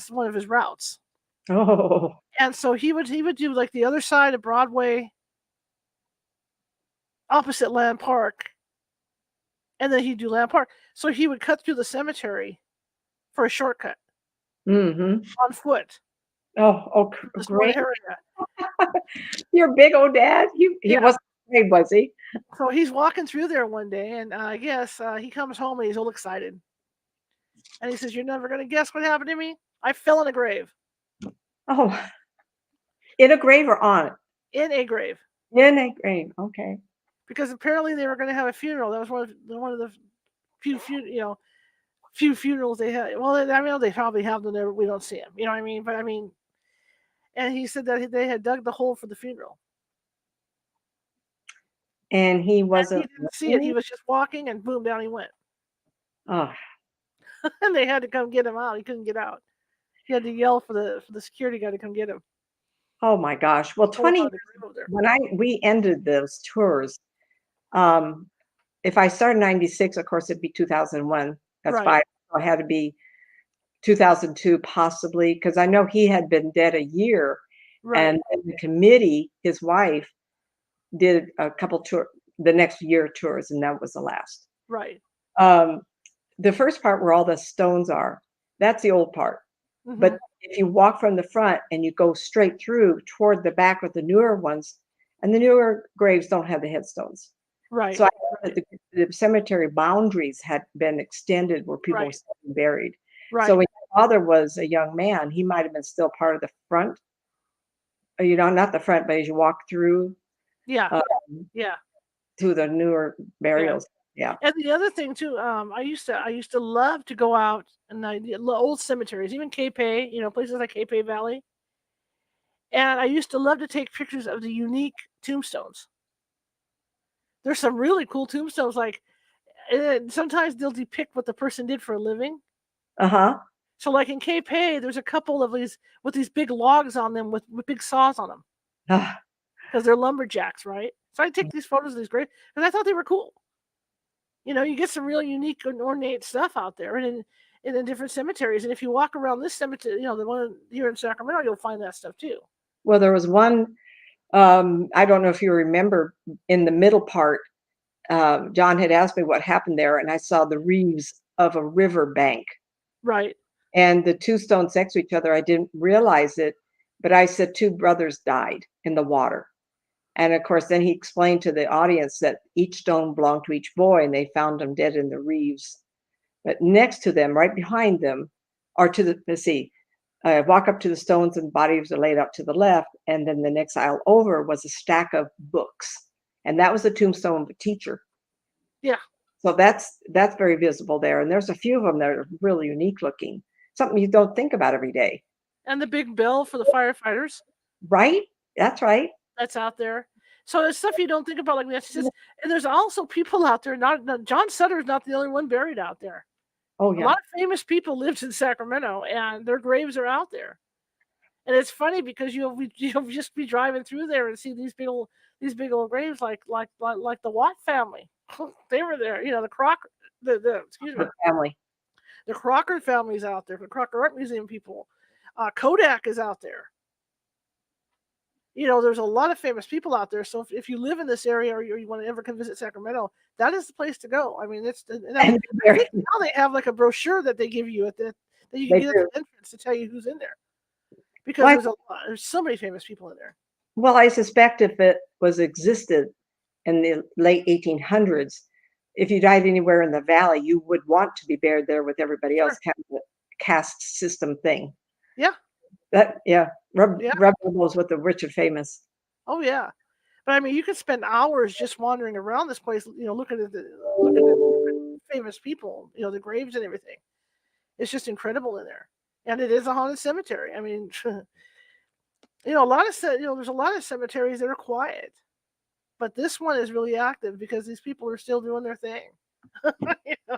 one of his routes. Oh. And so he would do like the other side of Broadway opposite Lamb Park, and then he'd do Lamb Park. So he would cut through the cemetery for a shortcut Mhm. on foot Oh, through this one great. area. Your big old dad, he Yeah. wasn't afraid, was he? So he's walking through there one day, and I guess he comes home and he's all excited. And he says, "You're never gonna guess what happened to me. I fell in a grave, Oh, in a grave or on it? in a grave, In a grave, okay. because apparently they were gonna have a funeral. That was one of the few funerals they had. Well, I mean, they probably have them there. We don't see them. You know what I mean? But I mean, and he said that they had dug the hole for the funeral, And he and he wasn't didn't see it. He lonely? was just walking, and boom, down he went. Oh, And they had to come get him out. He couldn't get out. He had to yell for the security guy to come get him. oh my gosh. Well, Pull him 20 out years of the grave over there. when we ended those tours, um, if I started in '96, of course, it'd be 2001. That's Right, 5, so it had to be 2002 possibly, because I know he had been dead a year, right, and then the committee, his wife, did a couple the next year tours, and that was the last. right. Um, the first part where all the stones are, that's the old part, Hmm. but if you walk from the front and you go straight through toward the back with the newer ones, and the newer graves don't have the headstones. Right, So I know that the cemetery boundaries had been extended where people were right, still buried. So right. when your father was a young man, he might have been still part of the front, not the front, but as you walk through, Yeah, um, yeah, to the newer yeah. burials. Yeah. And the other thing too, I used to love to go out and old cemeteries, even Cape Hay, places like Cape Hay Valley, and I used to love to take pictures of the unique tombstones. There's some really cool tombstones, like sometimes they'll depict what the person did for a living. Uh-huh. So, like in Cape Hay, there's a couple of these with these big logs on them with big saws on them Ah, because they're lumberjacks, right? So I take these photos of these great because I thought they were cool. You get some real unique and ornate stuff out there, and in different cemeteries. And if you walk around this cemetery, the one here in Sacramento, you'll find that stuff too. well, there was one, I don't know if you remember in the middle part, John had asked me what happened there, and I saw the reeves of a river bank. Right, And the 2 stones next to each other, I didn't realize it, but I said 2 brothers died in the water. And of course, then he explained to the audience that each stone belonged to each boy, and they found them dead in the reeves. But next to them, right behind them, or to the let's see, walk up to the stones and bodies are laid out to the left, and then the next aisle over was a stack of books, and that was the tombstone of a teacher. yeah, So that's very visible there, and there's a few of them that are really unique looking, something you don't think about every day. and the big bell for the firefighters Right? That's right. that's out there. So it's stuff you don't think about like that. She says, and there's also people out there. Not John Sutter is not the only one buried out there. Oh, A yeah. lot of famous people lived in Sacramento, and their graves are out there. And it's funny because you'll just be driving through there and see these big old graves like the Watt family. They were there. You know, the Crocker, the excuse me, The family. the Crocker family's out there. The Crocker Art Museum people. Kodak is out there. You know, there's a lot of famous people out there. So if you live in this area or you want to ever come visit Sacramento, that is the place to go. I mean, and And I think now they have like a brochure that they give you that you can they get at do. the entrance to tell you who's in there because Well, there's so many famous people in there. I suspect if it was existed in the late 1800s, if you died anywhere in the valley, you would want to be buried there with everybody else, Sure. kind of a caste system thing. Yeah. That, yeah, Yeah. rub elbows with the rich and famous. Oh yeah. But I mean, you could spend hours just wandering around this place, you know, looking at different famous people, you know, the graves and everything. It's just incredible in there, and it is a haunted cemetery. I mean, you know, there's a lot of cemeteries that are quiet, but this one is really active because these people are still doing their thing. You know,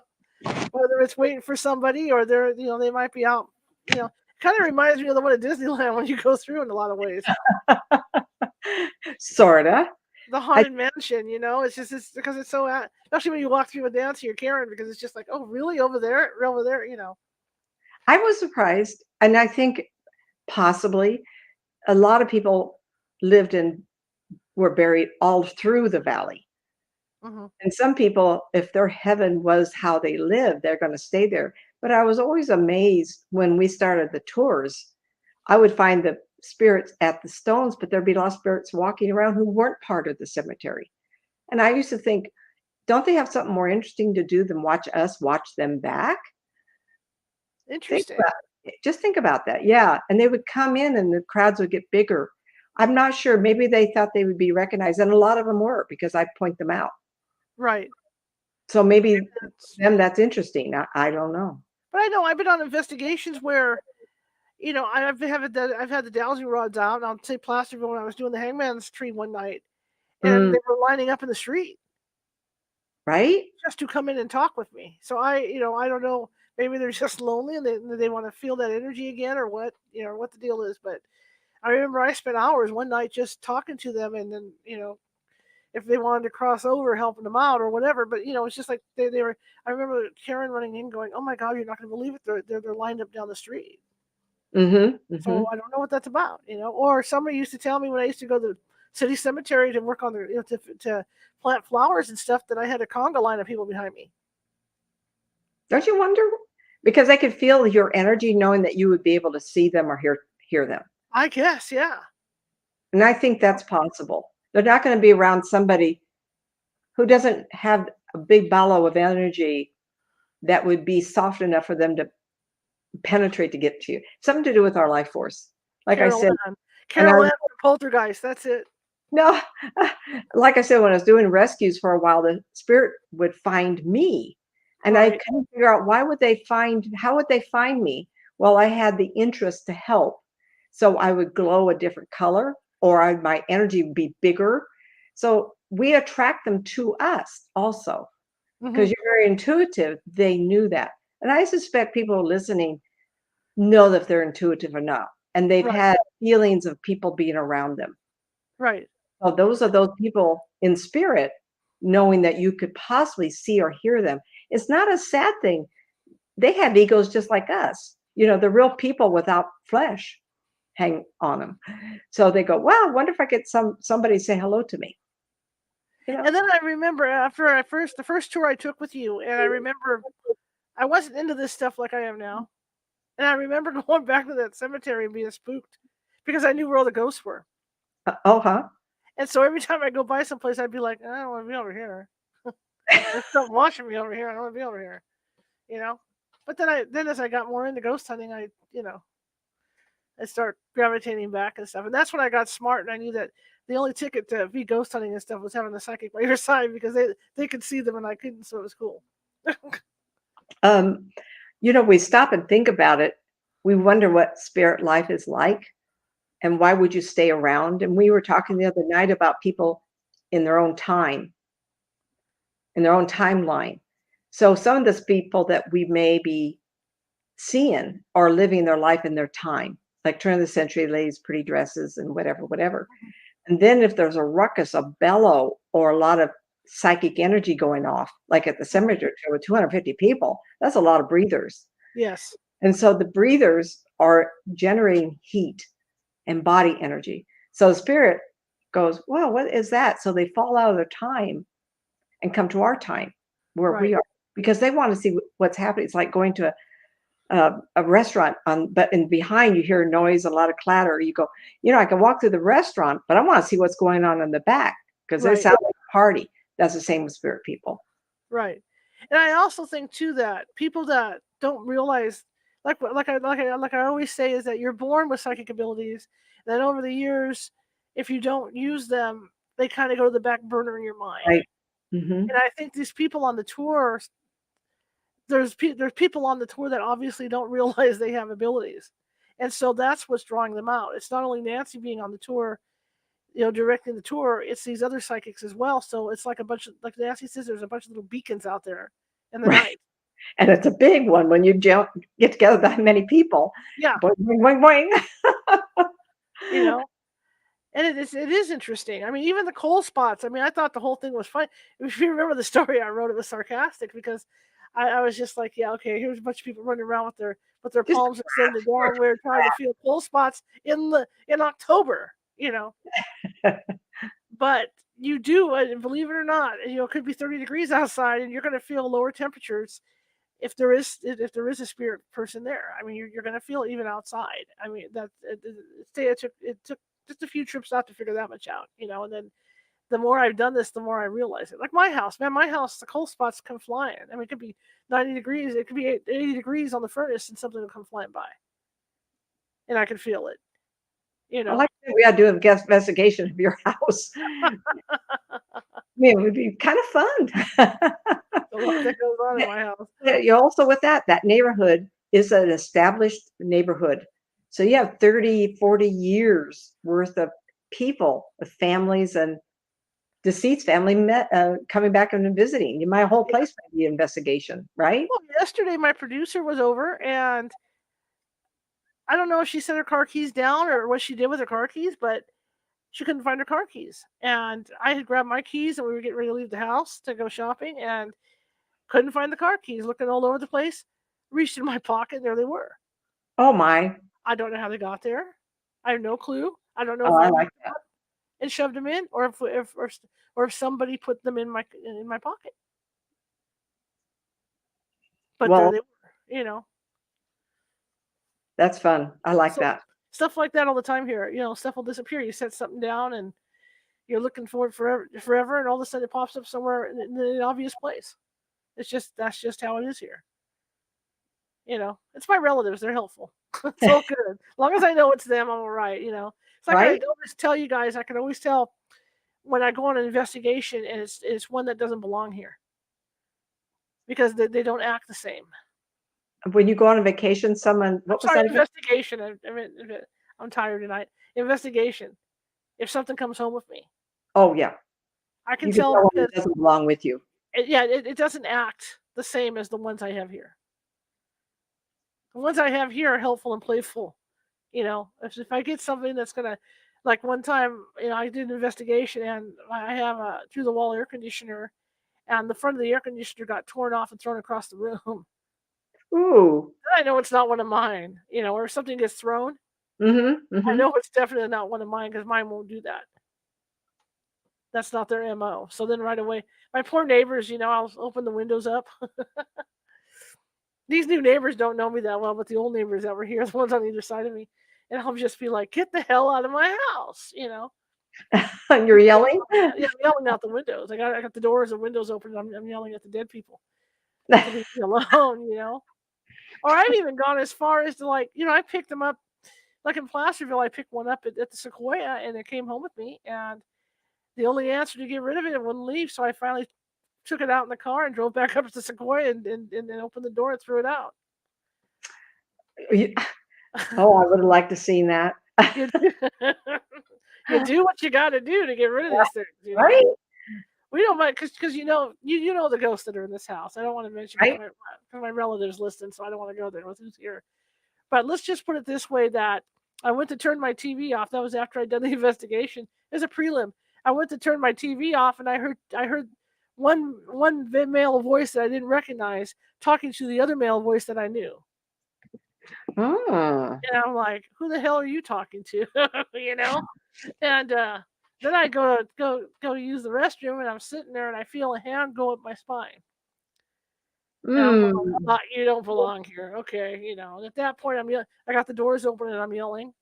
whether it's waiting for somebody or they might be out. You know, kind of reminds me of the one at Disneyland when you go through in a lot of ways. Sorta. The I haunted mansion, you know, it's because it's so especially when you walk through with Nancy or Karen because it's just like, oh, really over there, you know. I was surprised, and I think possibly a lot of people lived and were buried all through the valley. Hmm. And some people, if their heaven was how they live, they're going to stay there. But I was always amazed when we started the tours. I would find the spirits at the stones, but there'd be lost spirits walking around who weren't part of the cemetery. And I used to think, don't they have something more interesting to do than watch us watch them back? Think Interesting. about just think about that. Yeah. And they would come in and the crowds would get bigger. I'm not sure. Maybe they thought they would be recognized. And a lot of them were because I point them out. Right. So maybe It's, them that's interesting. I don't know. but I know I've been on investigations where, you know, I've had the dowsing rods out, and I'll say Placerville when I was doing the hangman's tree one night, and Mm, they were lining up in the street right? just to come in and talk with me. So I don't know, maybe they're just lonely and they want to feel that energy again or what, you know, what the deal is. But I remember I spent hours one night just talking to them, and then if they wanted to cross over, helping them out or whatever. But it's just like they were. I remember Karen running in, going, "Oh my God, you're not going to believe it! They're lined up down the street." Mhm, So mhm. I don't know what that's about, Or somebody used to tell me when I used to go to the city cemetery to work on to plant flowers and stuff that I had a conga line of people behind me. Don't you wonder? Because they could feel your energy knowing that you would be able to see them or hear them. I guess, yeah. And I think that's possible. They're not gonna be around somebody who doesn't have a big bellow of energy that would be soft enough for them to penetrate to get to you. Something to do with our life force. Like I Carol said, Ann. and I Carol Ann from Poltergeist. That's it. no, like I said, when I was doing rescues for a while, the spirit would find me, and I Right. couldn't figure out how would they find me? Well, I had the interest to help, so I would glow a different color, or my energy would be bigger. So we attract them to us also Hmm. because you're very intuitive. They knew that, and I suspect people listening know that they're intuitive or not, and they've Right. had feelings of people being around them. Right. So those are those people in spirit, knowing that you could possibly see or hear them. It's not a sad thing. They have egos just like us. They're real people without flesh hang on them. So they go, "Wow, I wonder if I get somebody say hello to me." You know? And then I remember after the first tour I took with you, and I remember I wasn't into this stuff like I am now. And I remember going back to that cemetery and being spooked because I knew where all the ghosts were. Oh, huh? And so every time I go by someplace, I'd be like, I don't want to be over here. There's something watching me over here. I don't want to be over here, you know. But then as I got more into ghost hunting, I start gravitating back and stuff. And that's when I got smart and I knew that the only ticket to be ghost hunting and stuff was having the psychic by your side because they could see them and I couldn't, so it was cool. Um, we stop and think about it. We wonder what spirit life is like and why would you stay around? And we were talking the other night about people in their own time, in their own timeline. So some of these people that we may be seeing are living their life in their time, like turn of the century ladies, pretty dresses and whatever, whatever. And then if there's a ruckus, a bellow, or a lot of psychic energy going off, like at the cemetery with 250 people. That's a lot of breathers. Yes. And so the breathers are generating heat and body energy. So the spirit goes, well, what is that? So they fall out of their time and come to our time where we Right. are, because they want to see what's happening. It's like going to a restaurant, but in behind you hear noise, a lot of clatter. You go, I can walk through the restaurant, but I want to see what's going on in the back because it Right. sounds like a party. That's the same with spirit people. Right. And I also think too that people that don't realize, like I always say, is that you're born with psychic abilities. And then over the years, if you don't use them, they kind of go to the back burner in your mind. Right. Hmm. And I think these people on the tour, there's people on the tour that obviously don't realize they have abilities, and so that's what's drawing them out. It's not only Nancy being on the tour, directing the tour, it's these other psychics as well. So it's like a bunch of, like Nancy says, there's a bunch of little beacons out there in the Right. night. And it's a big one when you get together that many people. Yeah, Boing, boing, boing, boing. you know. And it is interesting. I mean, even the coal spots. I mean, I thought the whole thing was fun. If you remember the story I wrote, it was sarcastic because I was just like, yeah, okay, here's a bunch of people running around with their Just palms extended down. We're trying to feel coal spots in October, But you do, and believe it or not, it could be 30 degrees outside, and you're going to feel lower temperatures if there is a spirit person there. I mean, you're going to feel it even outside. I mean, it took just a few trips out to figure that much out, and then the more I've done this, the more I realize it. Like my house, man, the cold spots come flying. I mean, it could be 90 degrees, it could be 80 degrees on the furnace, and something will come flying by, and I can feel it. You I know, like that we got to do a guest investigation of your house. I mean, it would be kind of fun. a lot that goes on in my house. You also with that neighborhood is an established neighborhood. So you have 30, 40 years worth of people, of families and deceased family coming back and visiting. My whole Yeah. place might be an investigation, right? Well, yesterday my producer was over, and I don't know if she set her car keys down or what she did with her car keys, but she couldn't find her car keys. And I had grabbed my keys and we were getting ready to leave the house to go shopping and couldn't find the car keys, looking all over the place. Reached in my pocket, there they were. Oh my. I don't know how they got there. I have no clue. I don't know Oh, if I I like moved that. up and shoved them in, or if somebody put them in my pocket. But there Well, they were. that's fun. I like So that. stuff like that all the time here. Stuff will disappear. You set something down and you're looking for it forever, and all of a sudden it pops up somewhere in an obvious place. That's just how it is here. It's my relatives. They're helpful. It's all good. As long as I know it's them, I'm all right. It's like I Right? always tell you guys. I can always tell when I go on an investigation and it's one that doesn't belong here because they don't act the same. When you go on a vacation, I'm what was sorry, that again? investigation. I'm tired tonight. Investigation. If something comes home with me, Oh, yeah. I can You can tell tell when because it doesn't belong with you. it doesn't act the same as the ones I have here. The ones I have here are helpful and playful. If I get something that's gonna, like one time, I did an investigation and I have a through the wall air conditioner, and the front of the air conditioner got torn off and thrown across the room. Ooh. I know it's not one of mine. Or if something gets thrown, Mhm, I mhm. know it's definitely not one of mine because mine won't do that. That's not their MO. So then right away, my poor neighbors, I'll open the windows up. These new neighbors don't know me that well, but the old neighbors that were here, the ones on either side of me, and I'll just be like, "Get the hell out of my house." You're yelling? Yeah, I'm yelling out the windows. I got the doors and windows open. And I'm yelling at the dead people to leave me alone. Or I've even gone as far as to I picked them up, like in Placerville. I picked one up at the Sequoia, and it came home with me. And the only answer to get rid of it wouldn't leave, so I finally took it out in the car and drove back up to the Sequoia and then opened the door and threw it out. You Oh, I would have liked to seen that. you, you do what you got to do to get rid of these things. Right, We don't mind because you know the ghosts that are in this house. I don't want to mention because right. my relatives listen, so I don't want to go there with who's here. But let's just put it this way: that I went to turn my TV off. That was after I'd done the investigation. It was a prelim. I went to turn my TV off, and I heard one male voice that I didn't recognize talking to the other male voice that I knew. Oh. And I'm like, who the hell are you talking to? you know? And then I go use the restroom, and I'm sitting there, and I feel a hand go up my spine. And I'm going, Mm. you don't belong here. Okay, And at that point, I got the doors open, and I'm yelling.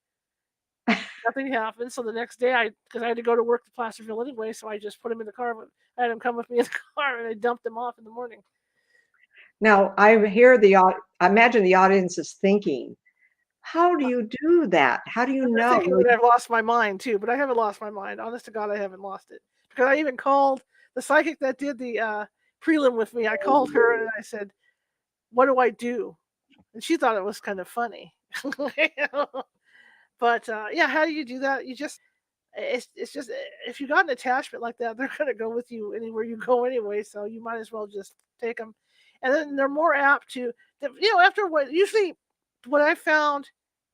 Nothing happened. So the next day, because I had to go to work to Placerville anyway, so I just put him in the car. I had him come with me in the car, and I dumped him off in the morning. Now, I imagine the audience is thinking, how do you do that? How do you They're know? thinking that I've lost my mind too, but I haven't lost my mind. Honest to God, I haven't lost it. Because I even called the psychic that did the prelim with me. I called her and I said, "What do I do?" And she thought it was kind of funny. You know? But yeah, how do you do that? It's just if you got an attachment like that, they're gonna go with you anywhere you go anyway. So you might as well just take them, and then they're more apt to, after what I found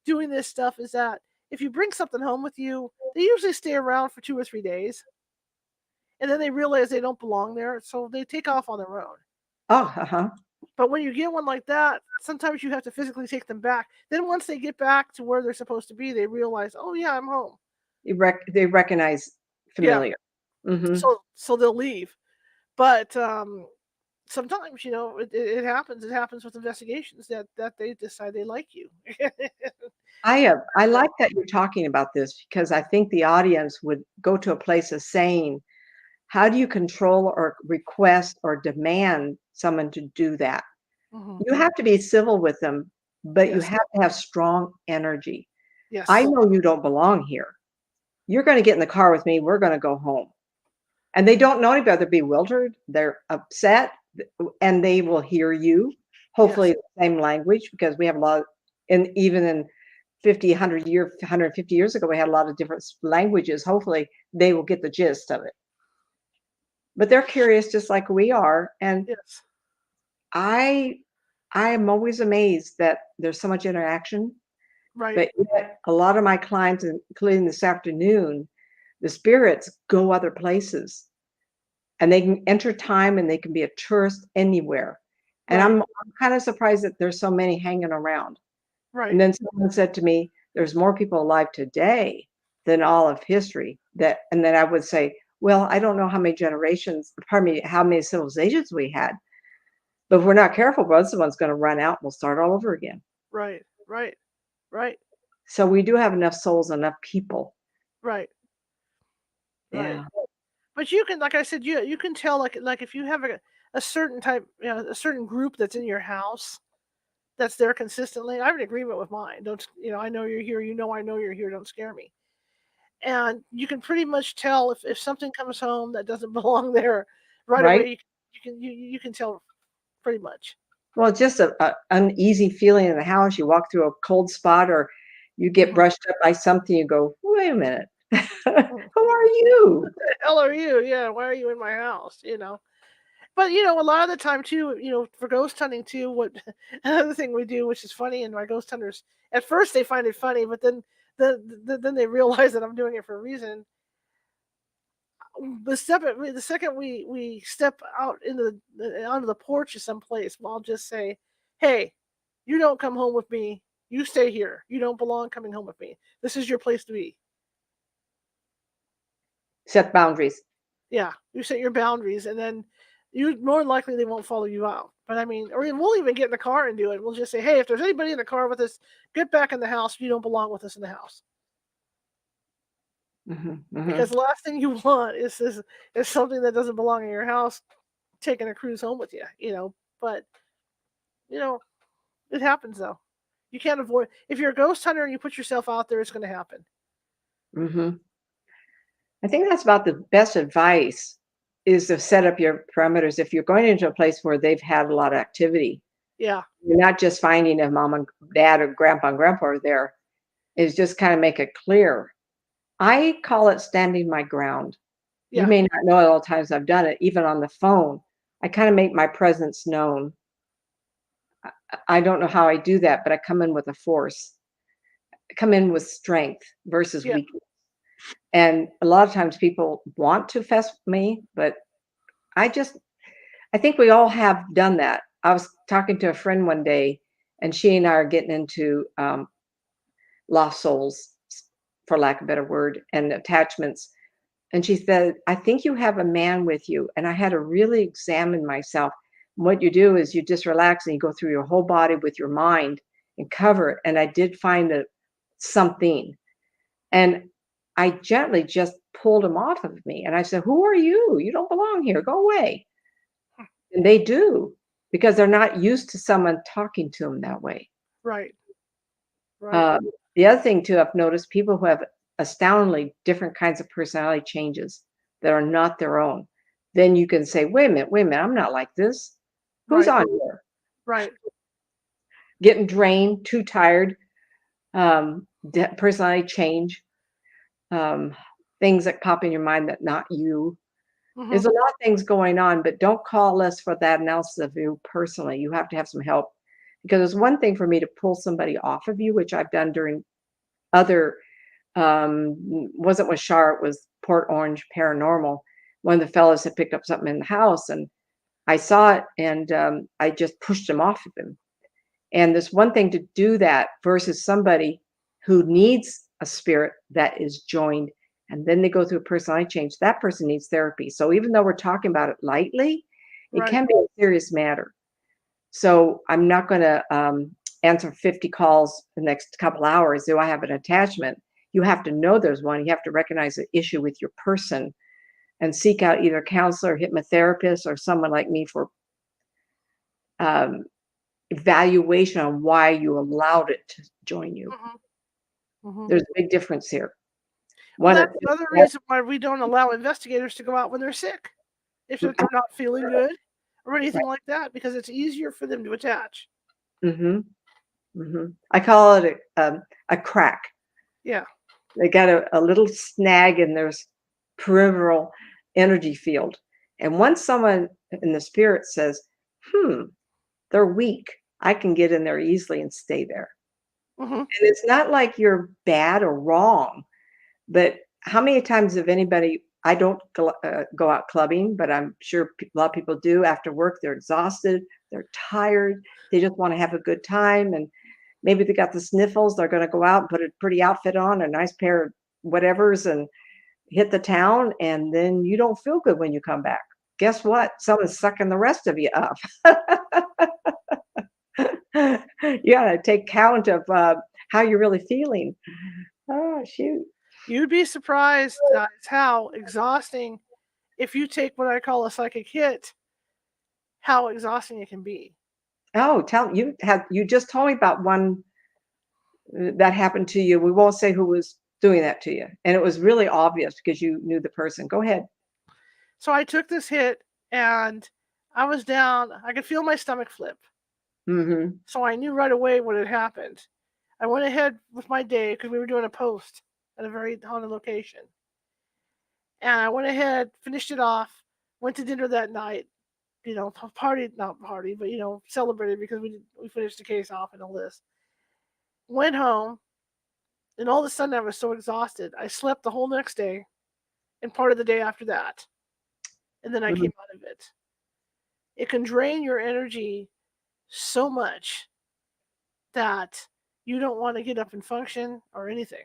doing this stuff is that if you bring something home with you, they usually stay around for 2 or 3 days, and then they realize they don't belong there, so they take off on their own. Oh, uh-huh. But when you get one like that, sometimes you have to physically take them back. Then once they get back to where they're supposed to be, they realize, oh yeah, I'm home. They recognize Yeah, familiar. Mhm. so they'll leave. But sometimes, it happens. It happens with investigations that they decide they like you. I like that you're talking about this because I think the audience would go to a place of saying, how do you control or request or demand someone to do that? Mhm. You have to be civil with them, but you Yes. have to have strong energy. I Yes. know you don't belong here. You're gonna get in the car with me, we're gonna go home. And they don't know any better. They're bewildered, they're upset, and they will hear you, hopefully Yes. the same language, because we have a lot and even in 50, 150 years ago, we had a lot of different languages. Hopefully, they will get the gist of it. But they're curious just like we are, and Yes. I I am always amazed that there's so much interaction, Right. but yet a lot of my clients, including this afternoon, the spirits go other places. And they can enter time and they can be a tourist anywhere. And Right. I'm kind of surprised that there's so many hanging around. And Right. then someone said to me, there's more people alive today than all of history. And then I would say, well, I don't know how many generations, pardon me, how many civilizations we had. But if we're not careful, once someone's going to run out, we'll start all over again. Right. Right. Right. So we do have enough souls, enough people. Right. Right. Yeah. But you can, like I said, you can tell, like if you have a certain type, a certain group that's in your house that's there consistently. I have an agreement with mine. Don't I know you're here. I know you're here. Don't scare me. And you can pretty much tell if something comes home that doesn't belong there right Right. away. You can tell pretty much. Well, it's just a uneasy feeling in the house. You walk through a cold spot or you get Mhm. brushed up by something, you go, "Wait a minute. Mm. Who are you?" The hell are you? Yeah, why are you in my house? But a lot of the time too, for ghost hunting too, what another thing we do, which is funny, and my ghost hunters at first they find it funny, but then they realize that I'm doing it for a reason. The second we step out onto the porch of some place, I'll just say, "Hey, you don't come home with me. You stay here. You don't belong coming home with me. This is your place to be." Set boundaries. Yeah, you set your boundaries, and then you more than likely they won't follow you out. But I mean, or we'll even get in the car and do it. We'll just say, "Hey, if there's anybody in the car with us, get back in the house. You don't belong with us in the house." Mhm, Because mhm. the last thing you want is something that doesn't belong in your house taking a cruise home with you. But you know, it happens though. You can't avoid. If you're a ghost hunter and you put yourself out there, it's going to happen. Mhm. I think that's about the best advice is to set up your parameters. If you're going into a place where they've had a lot of activity, Yeah, you're not just finding if mom and dad or grandpa and grandpa are there, is just kind of make it clear. I call it standing my ground. You yeah, may not know at all times I've done it, even on the phone. I kind of make my presence known. I don't know how I do that, but I come in with a force. I come in with strength versus yeah, weakness. And a lot of times people want to fess with me, but I think we all have done that. I was talking to a friend one day, and she and I are getting into lost souls, for lack of a better word, and attachments. And she said, I think you have a man with you. And I had to really examine myself. What you do is you just relax and you go through your whole body with your mind and cover it. And I did find something. And I gently just pulled him off of me. And I said, who are you? You don't belong here. Go away. And they do, because they're not used to someone talking to them that way. Right. Right. Uh, the other thing too, I've noticed people who have astoundingly different kinds of personality changes that are not their own. Then you can say, wait a minute, I'm not like this. Who's Right. on here? Right. Getting drained, too tired, personality change, things that pop in your mind that not you. Mm-hmm. There's a lot of things going on, but don't call us for that analysis of you personally. You have to have some help, because it's one thing for me to pull somebody off of you, which I've done during other, wasn't with Char, it was Port Orange Paranormal. One of the fellows had picked up something in the house, and I saw it, and I just pushed him off of him. And there's one thing to do that versus somebody who needs a spirit that is joined, and then they go through a personality change. That person needs therapy. So even though we're talking about it lightly, it Right. can be a serious matter. So I'm not going to answer 50 calls the next couple hours. Do I have an attachment? You have to know there's one. You have to recognize the issue with your person and seek out either a counselor, hypnotherapist, or someone like me for evaluation on why you allowed it to join you. Mm-hmm. Mm-hmm. There's a big difference here. Well, that's another reason why we don't allow investigators to go out when they're sick, if they're not feeling good or anything like that, because it's easier for them to attach. Mm-hmm. Mm-hmm. I call it a crack. Yeah. They got a little snag in their peripheral energy field. And once someone in the spirit says, they're weak, I can get in there easily and stay there. Mm-hmm. And it's not like you're bad or wrong, but how many times have anybody, I don't go out clubbing, but I'm sure a lot of people do. After work, they're exhausted, they're tired, they just want to have a good time, and maybe they got the sniffles. They're going to go out and put a pretty outfit on, a nice pair of whatevers, and hit the town, and then you don't feel good when you come back. Guess what? Someone's sucking the rest of you up. You got to take count of how you're really feeling. Oh, shoot. You'd be surprised how exhausting, if you take what I call a psychic hit, how exhausting it can be. Oh, you just told me about one that happened to you. We won't say who was doing that to you, and it was really obvious because you knew the person. Go ahead. So I took this hit, and I was down. I could feel my stomach flip. Mm-hmm. So I knew right away what had happened. I went ahead with my day because we were doing a post at a very haunted location. And I went ahead, finished it off, went to dinner that night, party, not party, but, celebrated because we finished the case off and all this. Went home, and all of a sudden I was so exhausted. I slept the whole next day and part of the day after that. And then I Mm-hmm. came out of it. It can drain your energy so much that you don't want to get up and function or anything.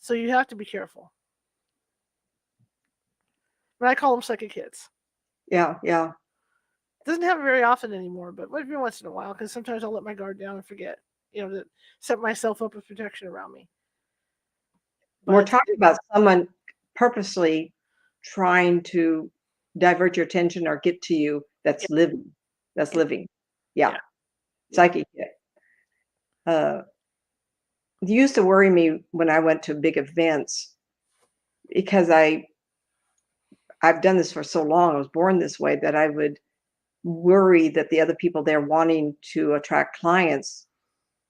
So you have to be careful. But I call them psychic hits. Yeah, yeah. It doesn't happen very often anymore, but every once in a while, because sometimes I'll let my guard down and forget, to set myself up with protection around me. We're talking about someone purposely trying to divert your attention or get to you that's living. That's living. Yeah. Psychic hit. It used to worry me when I went to big events, because I've done this for so long. I was born this way, that I would worry that the other people there wanting to attract clients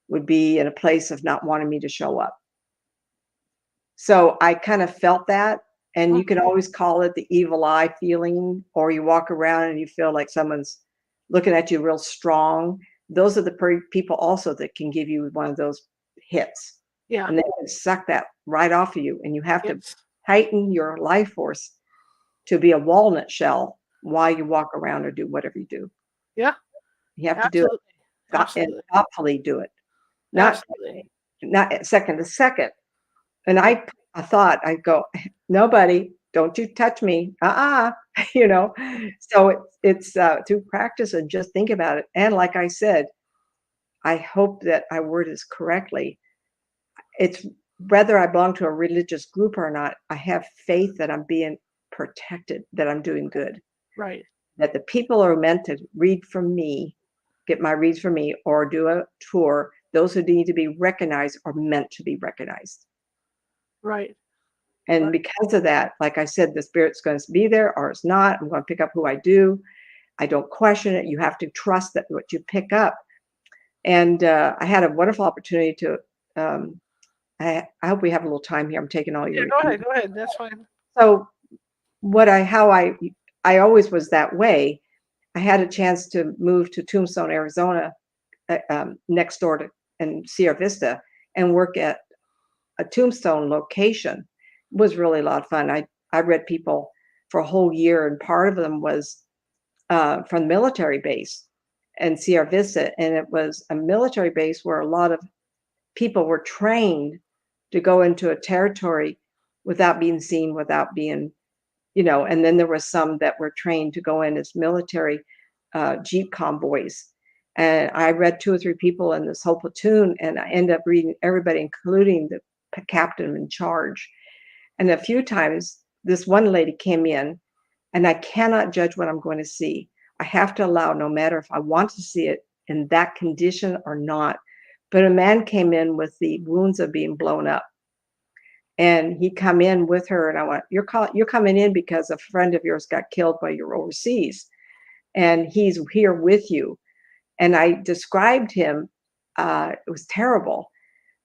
would be in a place of not wanting me to show up. So I kind of felt that, and you can always call it the evil eye feeling, or you walk around and you feel like someone's looking at you real strong. Those are the people also that can give you one of those hits. Yeah. And they can suck that right off of you, and you have to heighten your life force to be a walnut shell while you walk around or do whatever you do. Yeah, You have to do it absolutely. and Absolutely. thoughtfully do it, not Absolutely. second to second. And I thought, I go, nobody, don't you touch me. you know. So it's through practice and just think about it. And like I said, I hope that I word this correctly. It's whether I belong to a religious group or not, I have faith that I'm being protected, that I'm doing good, Right. that the people who are meant to read from me, get my reads from me, or do a tour, those who need to be recognized are meant to be recognized. Right. And Right. because of that, like I said, the spirit's going to be there or it's not. I'm going to pick up who I do. I don't question it. You have to trust that what you pick up. And I had a wonderful opportunity to. Um, I hope we have a little time here. I'm taking all Yeah, your. go ahead. Go ahead. That's fine. So how I always was that way. I had a chance to move to Tombstone, Arizona, next door to in Sierra Vista, and work at a Tombstone location. It was really a lot of fun. I read people for a whole year, and part of them was from the military base in Sierra Vista, and it was a military base where a lot of people were trained to go into a territory without being seen, without being, and then there were some that were trained to go in as military jeep convoys. And I read 2 or 3 people in this whole platoon, and I ended up reading everybody, including the captain in charge. And a few times, this one lady came in, and I cannot judge what I'm going to see. I have to allow, no matter if I want to see it in that condition or not. But a man came in with the wounds of being blown up, and he come in with her, and I went, you're coming in because a friend of yours got killed while you're overseas, and he's here with you. And I described him. It was terrible.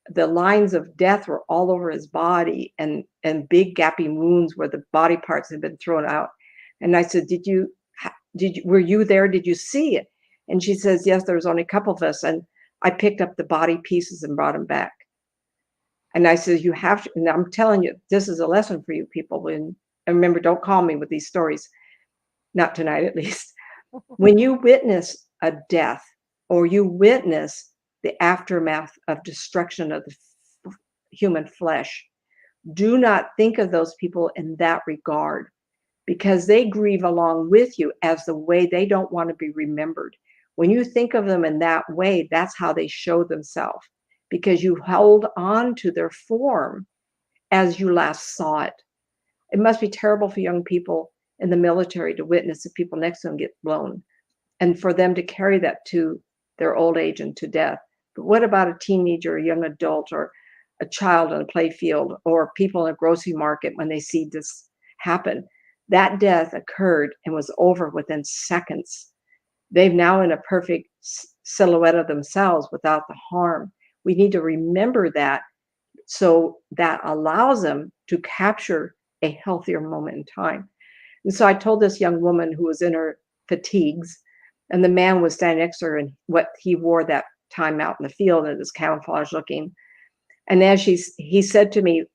The lines of death were all over his body, and big gaping wounds where the body parts had been thrown out. And I said, were you there? Did you see it? And she says, yes, there was only a couple of us. And I picked up the body pieces and brought them back. And I said, you have to, and I'm telling you, this is a lesson for you people. And remember, don't call me with these stories, not tonight at least. When you witness a death or you witness the aftermath of destruction of the human flesh, do not think of those people in that regard, because they grieve along with you as the way they don't want to be remembered. When you think of them in that way, that's how they show themselves, because you hold on to their form as you last saw it. It must be terrible for young people in the military to witness the people next to them get blown, and for them to carry that to their old age and to death. But what about a teenager, a young adult, or a child on a play field, or people in a grocery market when they see this happen? That death occurred and was over within seconds. They've now in a perfect silhouette of themselves without the harm. We need to remember that, so that allows them to capture a healthier moment in time. And so I told this young woman who was in her fatigues, and the man was standing next to her in what he wore that time out in the field, and it was camouflage looking. And as he said to me,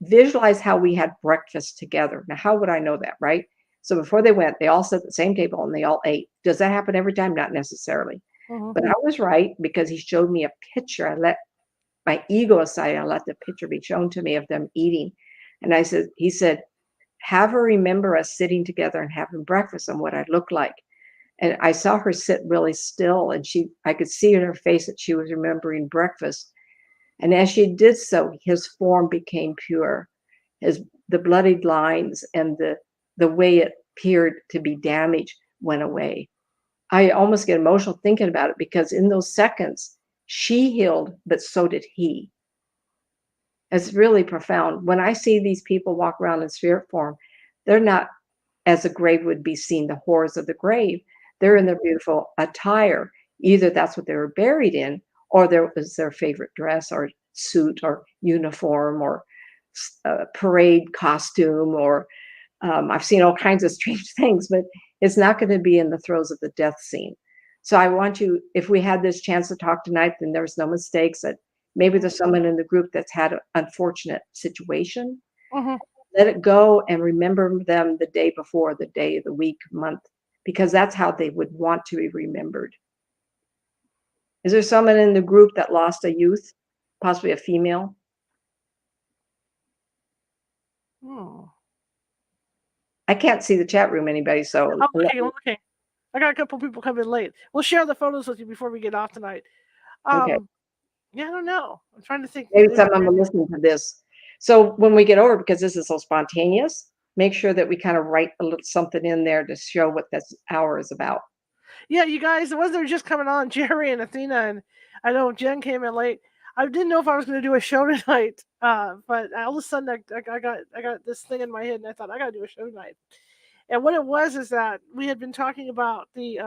visualize how we had breakfast together. Now, how would I know that, right? So before they went, they all sat at the same table and they all ate. Does that happen every time? Not necessarily. Mhm. But I was right, because he showed me a picture. I let my ego aside. I let the picture be shown to me of them eating. And he said, have her remember us sitting together and having breakfast and what I looked like. And I saw her sit really still, and I could see in her face that she was remembering breakfast. And as she did so, his form became pure. The bloodied lines and the way it appeared to be damaged went away. I almost get emotional thinking about it, because in those seconds, she healed, but so did he. It's really profound. When I see these people walk around in spirit form, they're not, as the grave would be seen, the horrors of the grave. They're in their beautiful attire. Either that's what they were buried in, or there was their favorite dress or suit or uniform or parade costume, or I've seen all kinds of strange things, but it's not going to be in the throes of the death scene. So I want you, if we had this chance to talk tonight, then there's no mistakes that maybe there's someone in the group that's had an unfortunate situation. Mhm. let it go and remember them the day before, the day, the week, month, because that's how they would want to be remembered. Is there someone in the group that lost a youth, possibly a female? Hmm. I can't see the chat room, anybody, so I'm looking. I got a couple people coming late. We'll share the photos with you before we get off tonight. okay. Yeah, I don't know. I'm trying to think. Maybe someone will listen to this. So when we get over, because this is so spontaneous, make sure that we kind of write a little something in there to show what this hour is about. Yeah, you guys, the ones that were just coming on, Jerry and Athena, and I know Jen came in late. I didn't know if I was going to do a show tonight, but all of a sudden I got this thing in my head, and I thought I got to do a show tonight. And what it was is that we had been talking about the.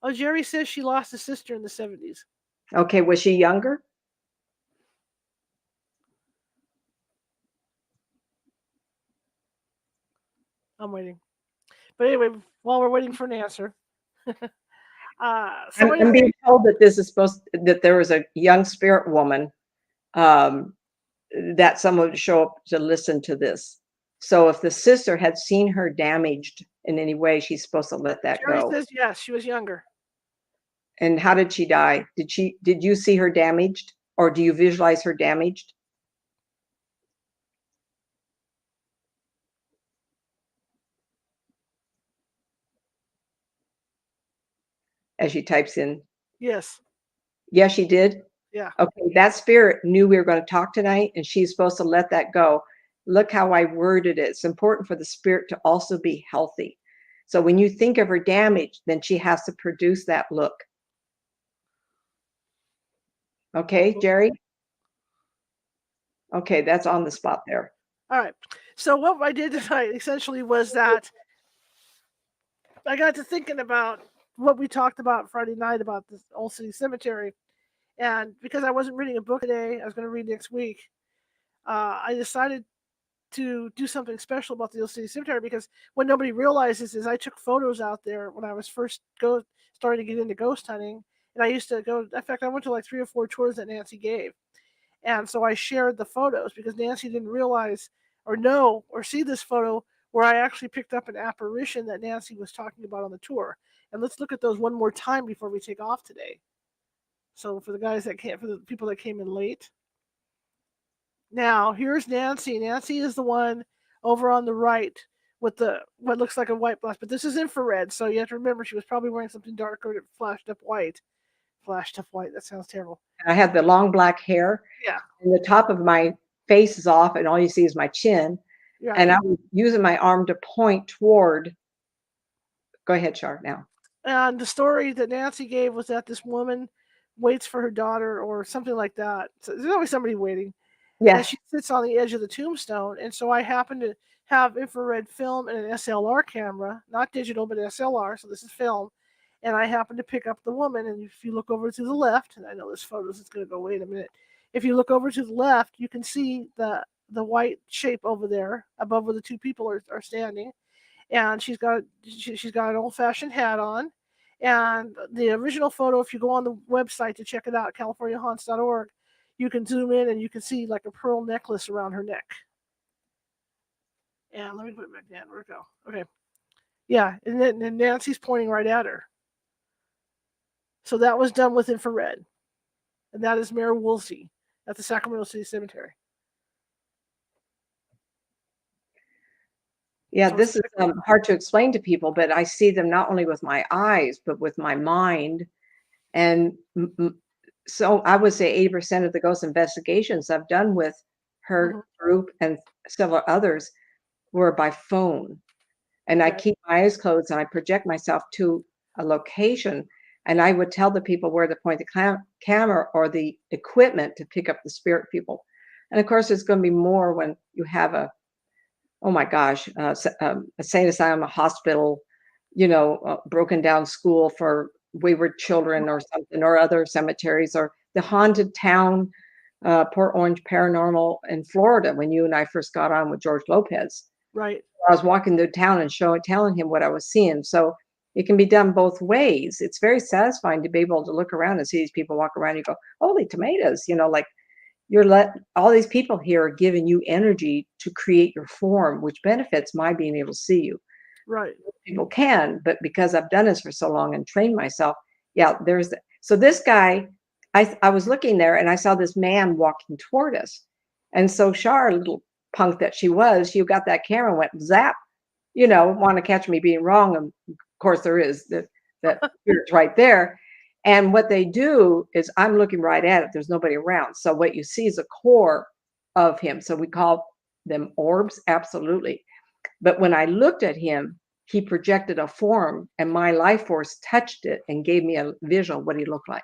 Oh, Jerry says she lost a sister in the 70s. Okay, was she younger? I'm waiting. But anyway, while we're waiting for an answer. I'm being told that this is that there was a young spirit woman that someone would show up to listen to this. So if the sister had seen her damaged in any way, she's supposed to let that Jerry go. says yes, she was younger. And how did she die? Did you see her damaged, or do you visualize her damaged? As she types in. Yes. Yes, she did? Yeah. Okay, that spirit knew we were going to talk tonight, and she's supposed to let that go. Look how I worded it. It's important for the spirit to also be healthy. So when you think of her damage, then she has to produce that look. Okay, Jerry? Okay, that's on the spot there. All right. So what I did tonight essentially was that I got to thinking about what we talked about Friday night about this Old City Cemetery. And because I wasn't reading a book today, I was going to read next week. I decided to do something special about the Old City Cemetery because what nobody realizes is I took photos out there when I was first starting to get into ghost hunting. And I used to go, in fact, I went to like 3 or 4 tours that Nancy gave. And so I shared the photos because Nancy didn't realize or know or see this photo where I actually picked up an apparition that Nancy was talking about on the tour. And let's look at those one more time before we take off today. So for the guys that can't, for the people that came in late. Now here's Nancy. Nancy is the one over on the right with the what looks like a white flash, but this is infrared, so you have to remember she was probably wearing something darker that flashed up white. Flashed up white. That sounds terrible. I had the long black hair. Yeah. And the top of my face is off, and all you see is my chin. Yeah. And I was using my arm to point toward. Go ahead, Char, now. And the story that Nancy gave was that this woman waits for her daughter or something like that. So there's always somebody waiting. Yeah. And she sits on the edge of the tombstone. And so I happen to have infrared film and an SLR camera, not digital, but SLR. So this is film. And I happen to pick up the woman. And if you look over to the left, and I know this photos, it's going to go, wait a minute. If you look over to the left, you can see the white shape over there above where the two people are standing. And she's got an old-fashioned hat on. And the original photo, if you go on the website to check it out, californiahaunts.org, you can zoom in and you can see like a pearl necklace around her neck. And let me put it back down. Where'd it go? Okay. Yeah, and then Nancy's pointing right at her. So that was done with infrared. And that is Mayor Woolsey at the Sacramento City Cemetery. Yeah, this is hard to explain to people, but I see them not only with my eyes, but with my mind. And so I would say 80% of the ghost investigations I've done with her group and several others were by phone. And I keep my eyes closed and I project myself to a location, and I would tell the people where to point the camera or the equipment to pick up the spirit people. And of course, there's going to be more when you have a, oh my gosh, a sane asylum, a hospital, broken down school for wayward children or something, or other cemeteries, or the haunted town, Port Orange Paranormal in Florida, when you and I first got on with George Lopez. Right. I was walking through town and telling him what I was seeing. So it can be done both ways. It's very satisfying to be able to look around and see these people walk around and you go, holy tomatoes, all these people here are giving you energy to create your form, which benefits my being able to see you. Right. People can, but because I've done this for so long and trained myself, yeah, so this guy, I was looking there and I saw this man walking toward us. And so Shar, little punk that she was, she got that camera and went zap, want to catch me being wrong. And of course there is that spirit's right there. And what they do is I'm looking right at it. There's nobody around. So what you see is a core of him. So we call them orbs. Absolutely. But when I looked at him, he projected a form and my life force touched it and gave me a visual of what he looked like.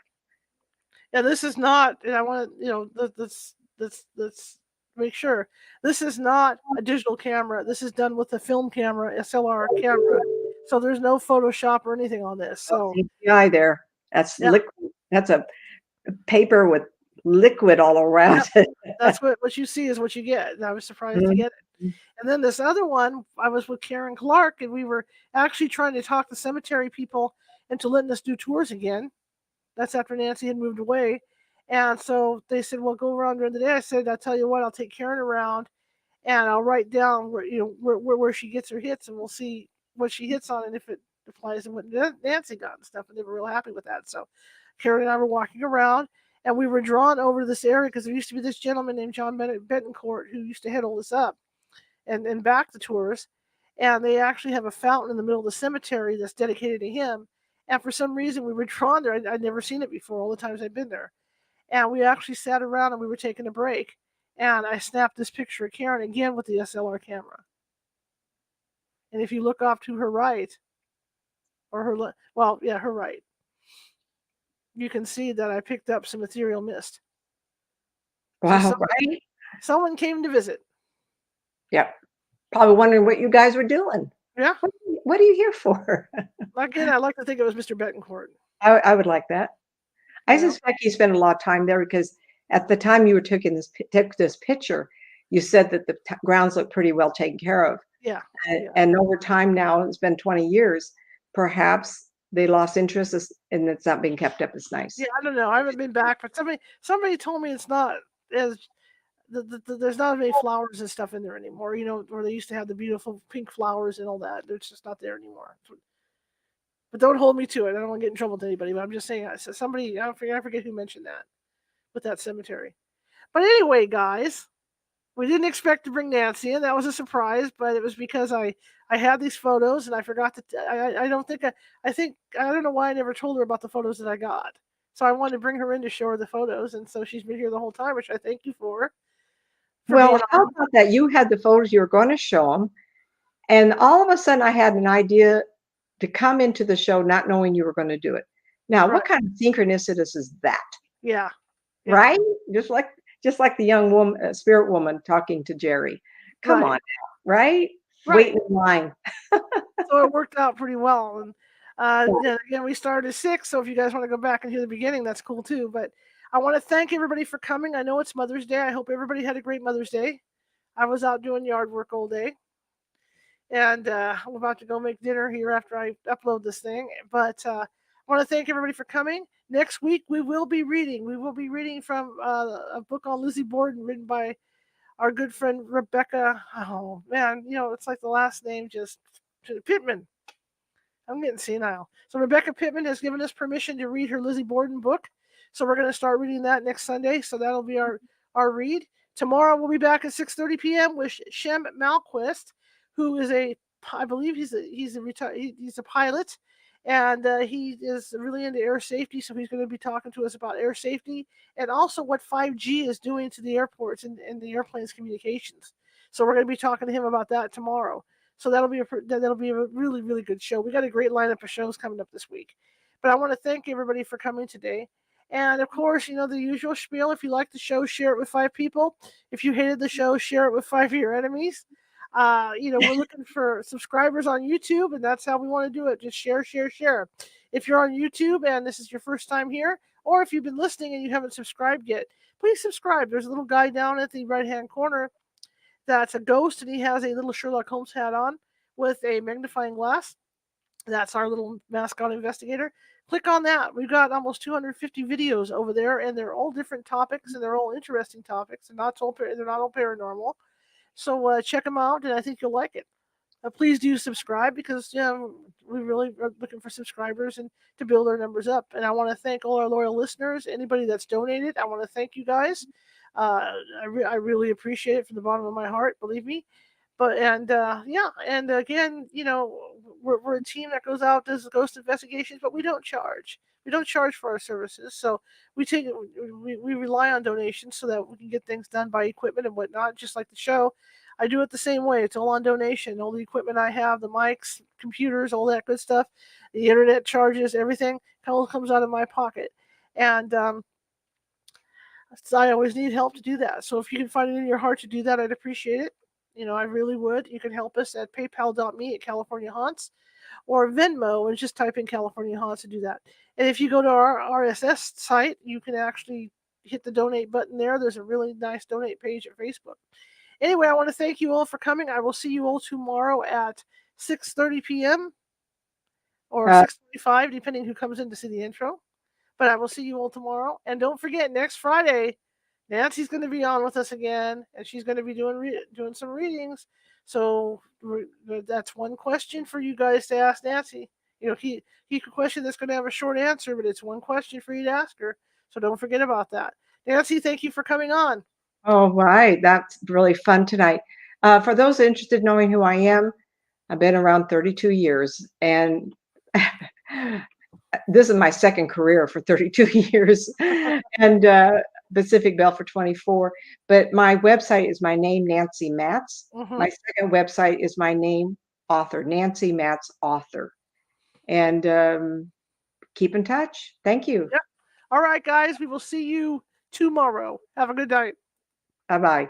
Yeah, this is not, and I want to, let's make sure this is not a digital camera. This is done with a film camera, SLR camera. So there's no Photoshop or anything on this. So CGI there. That's yeah. liquid. That's a paper with liquid all around it. That's what you see is what you get. And I was surprised to get it. And then this other one, I was with Karen Clark, and we were actually trying to talk the cemetery people into letting us do tours again. That's after Nancy had moved away. And so they said, well, go around during the day. I said, I'll tell you what, I'll take Karen around and I'll write down where she gets her hits, and we'll see what she hits on and if it applies and what Nancy got and stuff. And they were real happy with that. So Karen and I were walking around, and we were drawn over to this area because there used to be this gentleman named John Betancourt who used to head all this up and back the tours. And they actually have a fountain in the middle of the cemetery that's dedicated to him. And for some reason, we were drawn there. I'd never seen it before, all the times I'd been there. And we actually sat around and we were taking a break. And I snapped this picture of Karen again with the SLR camera. And if you look off to her right, or her right, you can see that I picked up some ethereal mist. Wow, So right? Someone came to visit. Yep. Probably wondering what you guys were doing. Yeah. What are you here for? Again, I'd like to think it was Mr. Betancourt. I would like that. I You know? suspect you spent a lot of time there because at the time you were took this picture, you said that the grounds looked pretty well taken care of. Yeah. And over time now, it's been 20 years, perhaps they lost interest and it's not being kept up as nice. Yeah, I don't know. I haven't been back, but somebody told me it's not as there's not as many flowers and stuff in there anymore. Where they used to have the beautiful pink flowers and all that. It's just not there anymore. But don't hold me to it. I don't want to get in trouble with anybody. But I'm just saying, somebody, I forget who mentioned that with that cemetery. But anyway, guys, we didn't expect to bring Nancy in. That was a surprise, but it was because I had these photos and I forgot to. I don't think I don't know why I never told her about the photos that I got. So I wanted to bring her in to show her the photos, and so she's been here the whole time, which I thank you for. Well, how about that? You had the photos you were going to show them, and all of a sudden I had an idea to come into the show not knowing you were going to do it. Now, what kind of synchronicity is that? Yeah. Right? Just like the young woman, spirit woman talking to Jerry. Come on now, right? Wait in line. So it worked out pretty well. And again, we started at 6, so if you guys want to go back and hear the beginning, that's cool too. But I want to thank everybody for coming. I know it's Mother's Day. I hope everybody had a great Mother's Day. I was out doing yard work all day. And I'm about to go make dinner here after I upload this thing. But I want to thank everybody for coming. Next week, we will be reading. We will be reading from a book on Lizzie Borden written by our good friend Rebecca. Oh, man, it's like the last name just Pittman. I'm getting senile. So Rebecca Pittman has given us permission to read her Lizzie Borden book. So we're going to start reading that next Sunday. So that'll be our read. Tomorrow we'll be back at 6:30 p.m. with Shem Malquist, who is I believe he's a pilot, and he is really into air safety. So he's going to be talking to us about air safety and also what 5G is doing to the airports and the airplanes' communications. So we're going to be talking to him about that tomorrow. So that'll be a really, really good show. We got a great lineup of shows coming up this week. But I want to thank everybody for coming today. And of course, the usual spiel. If you like the show, share it with 5 people. If you hated the show, share it with 5 of your enemies. We're looking for subscribers on YouTube, and that's how we want to do it. Just share, share, share. If you're on YouTube and this is your first time here, or if you've been listening and you haven't subscribed yet, please subscribe. There's a little guy down at the right-hand corner that's a ghost, and he has a little Sherlock Holmes hat on with a magnifying glass. That's our little mascot investigator. click on that. We've got almost 250 videos over there, and they're all different topics, and they're all interesting topics. They're not all paranormal. So check them out, and I think you'll like it. Please do subscribe because we really are looking for subscribers and to build our numbers up. And I want to thank all our loyal listeners, anybody that's donated. I want to thank you guys. I really appreciate it from the bottom of my heart. Believe me. But and again, we're a team that goes out does ghost investigations, but we don't charge. We don't charge for our services, so we rely on donations so that we can get things done by equipment and whatnot, just like the show. I do it the same way. It's all on donation. All the equipment I have, the mics, computers, all that good stuff, the internet charges, everything all comes out of my pocket. And so I always need help to do that. So if you can find it in your heart to do that, I'd appreciate it. I really would. You can help us at paypal.me at California Haunts or Venmo and just type in California Haunts to do that. And if you go to our RSS site, you can actually hit the donate button there. There's a really nice donate page at Facebook. Anyway, I want to thank you all for coming. I will see you all tomorrow at 6:30 p.m. or 6:35, depending who comes in to see the intro. But I will see you all tomorrow. And don't forget, next Friday, Nancy's going to be on with us again, and she's going to be doing some readings. So that's one question for you guys to ask Nancy. He a question that's going to have a short answer, but it's one question for you to ask her. So don't forget about that. Nancy, thank you for coming on. All right. That's really fun tonight. For those interested in knowing who I am, I've been around 32 years, and this is my second career for 32 years, and Pacific Bell for 24. But my website is my name, Nancy Matz. Mm-hmm. My second website is my name, author, Nancy Matz, author. And keep in touch. Thank you. Yep. All right, guys. We will see you tomorrow. Have a good night. Bye-bye.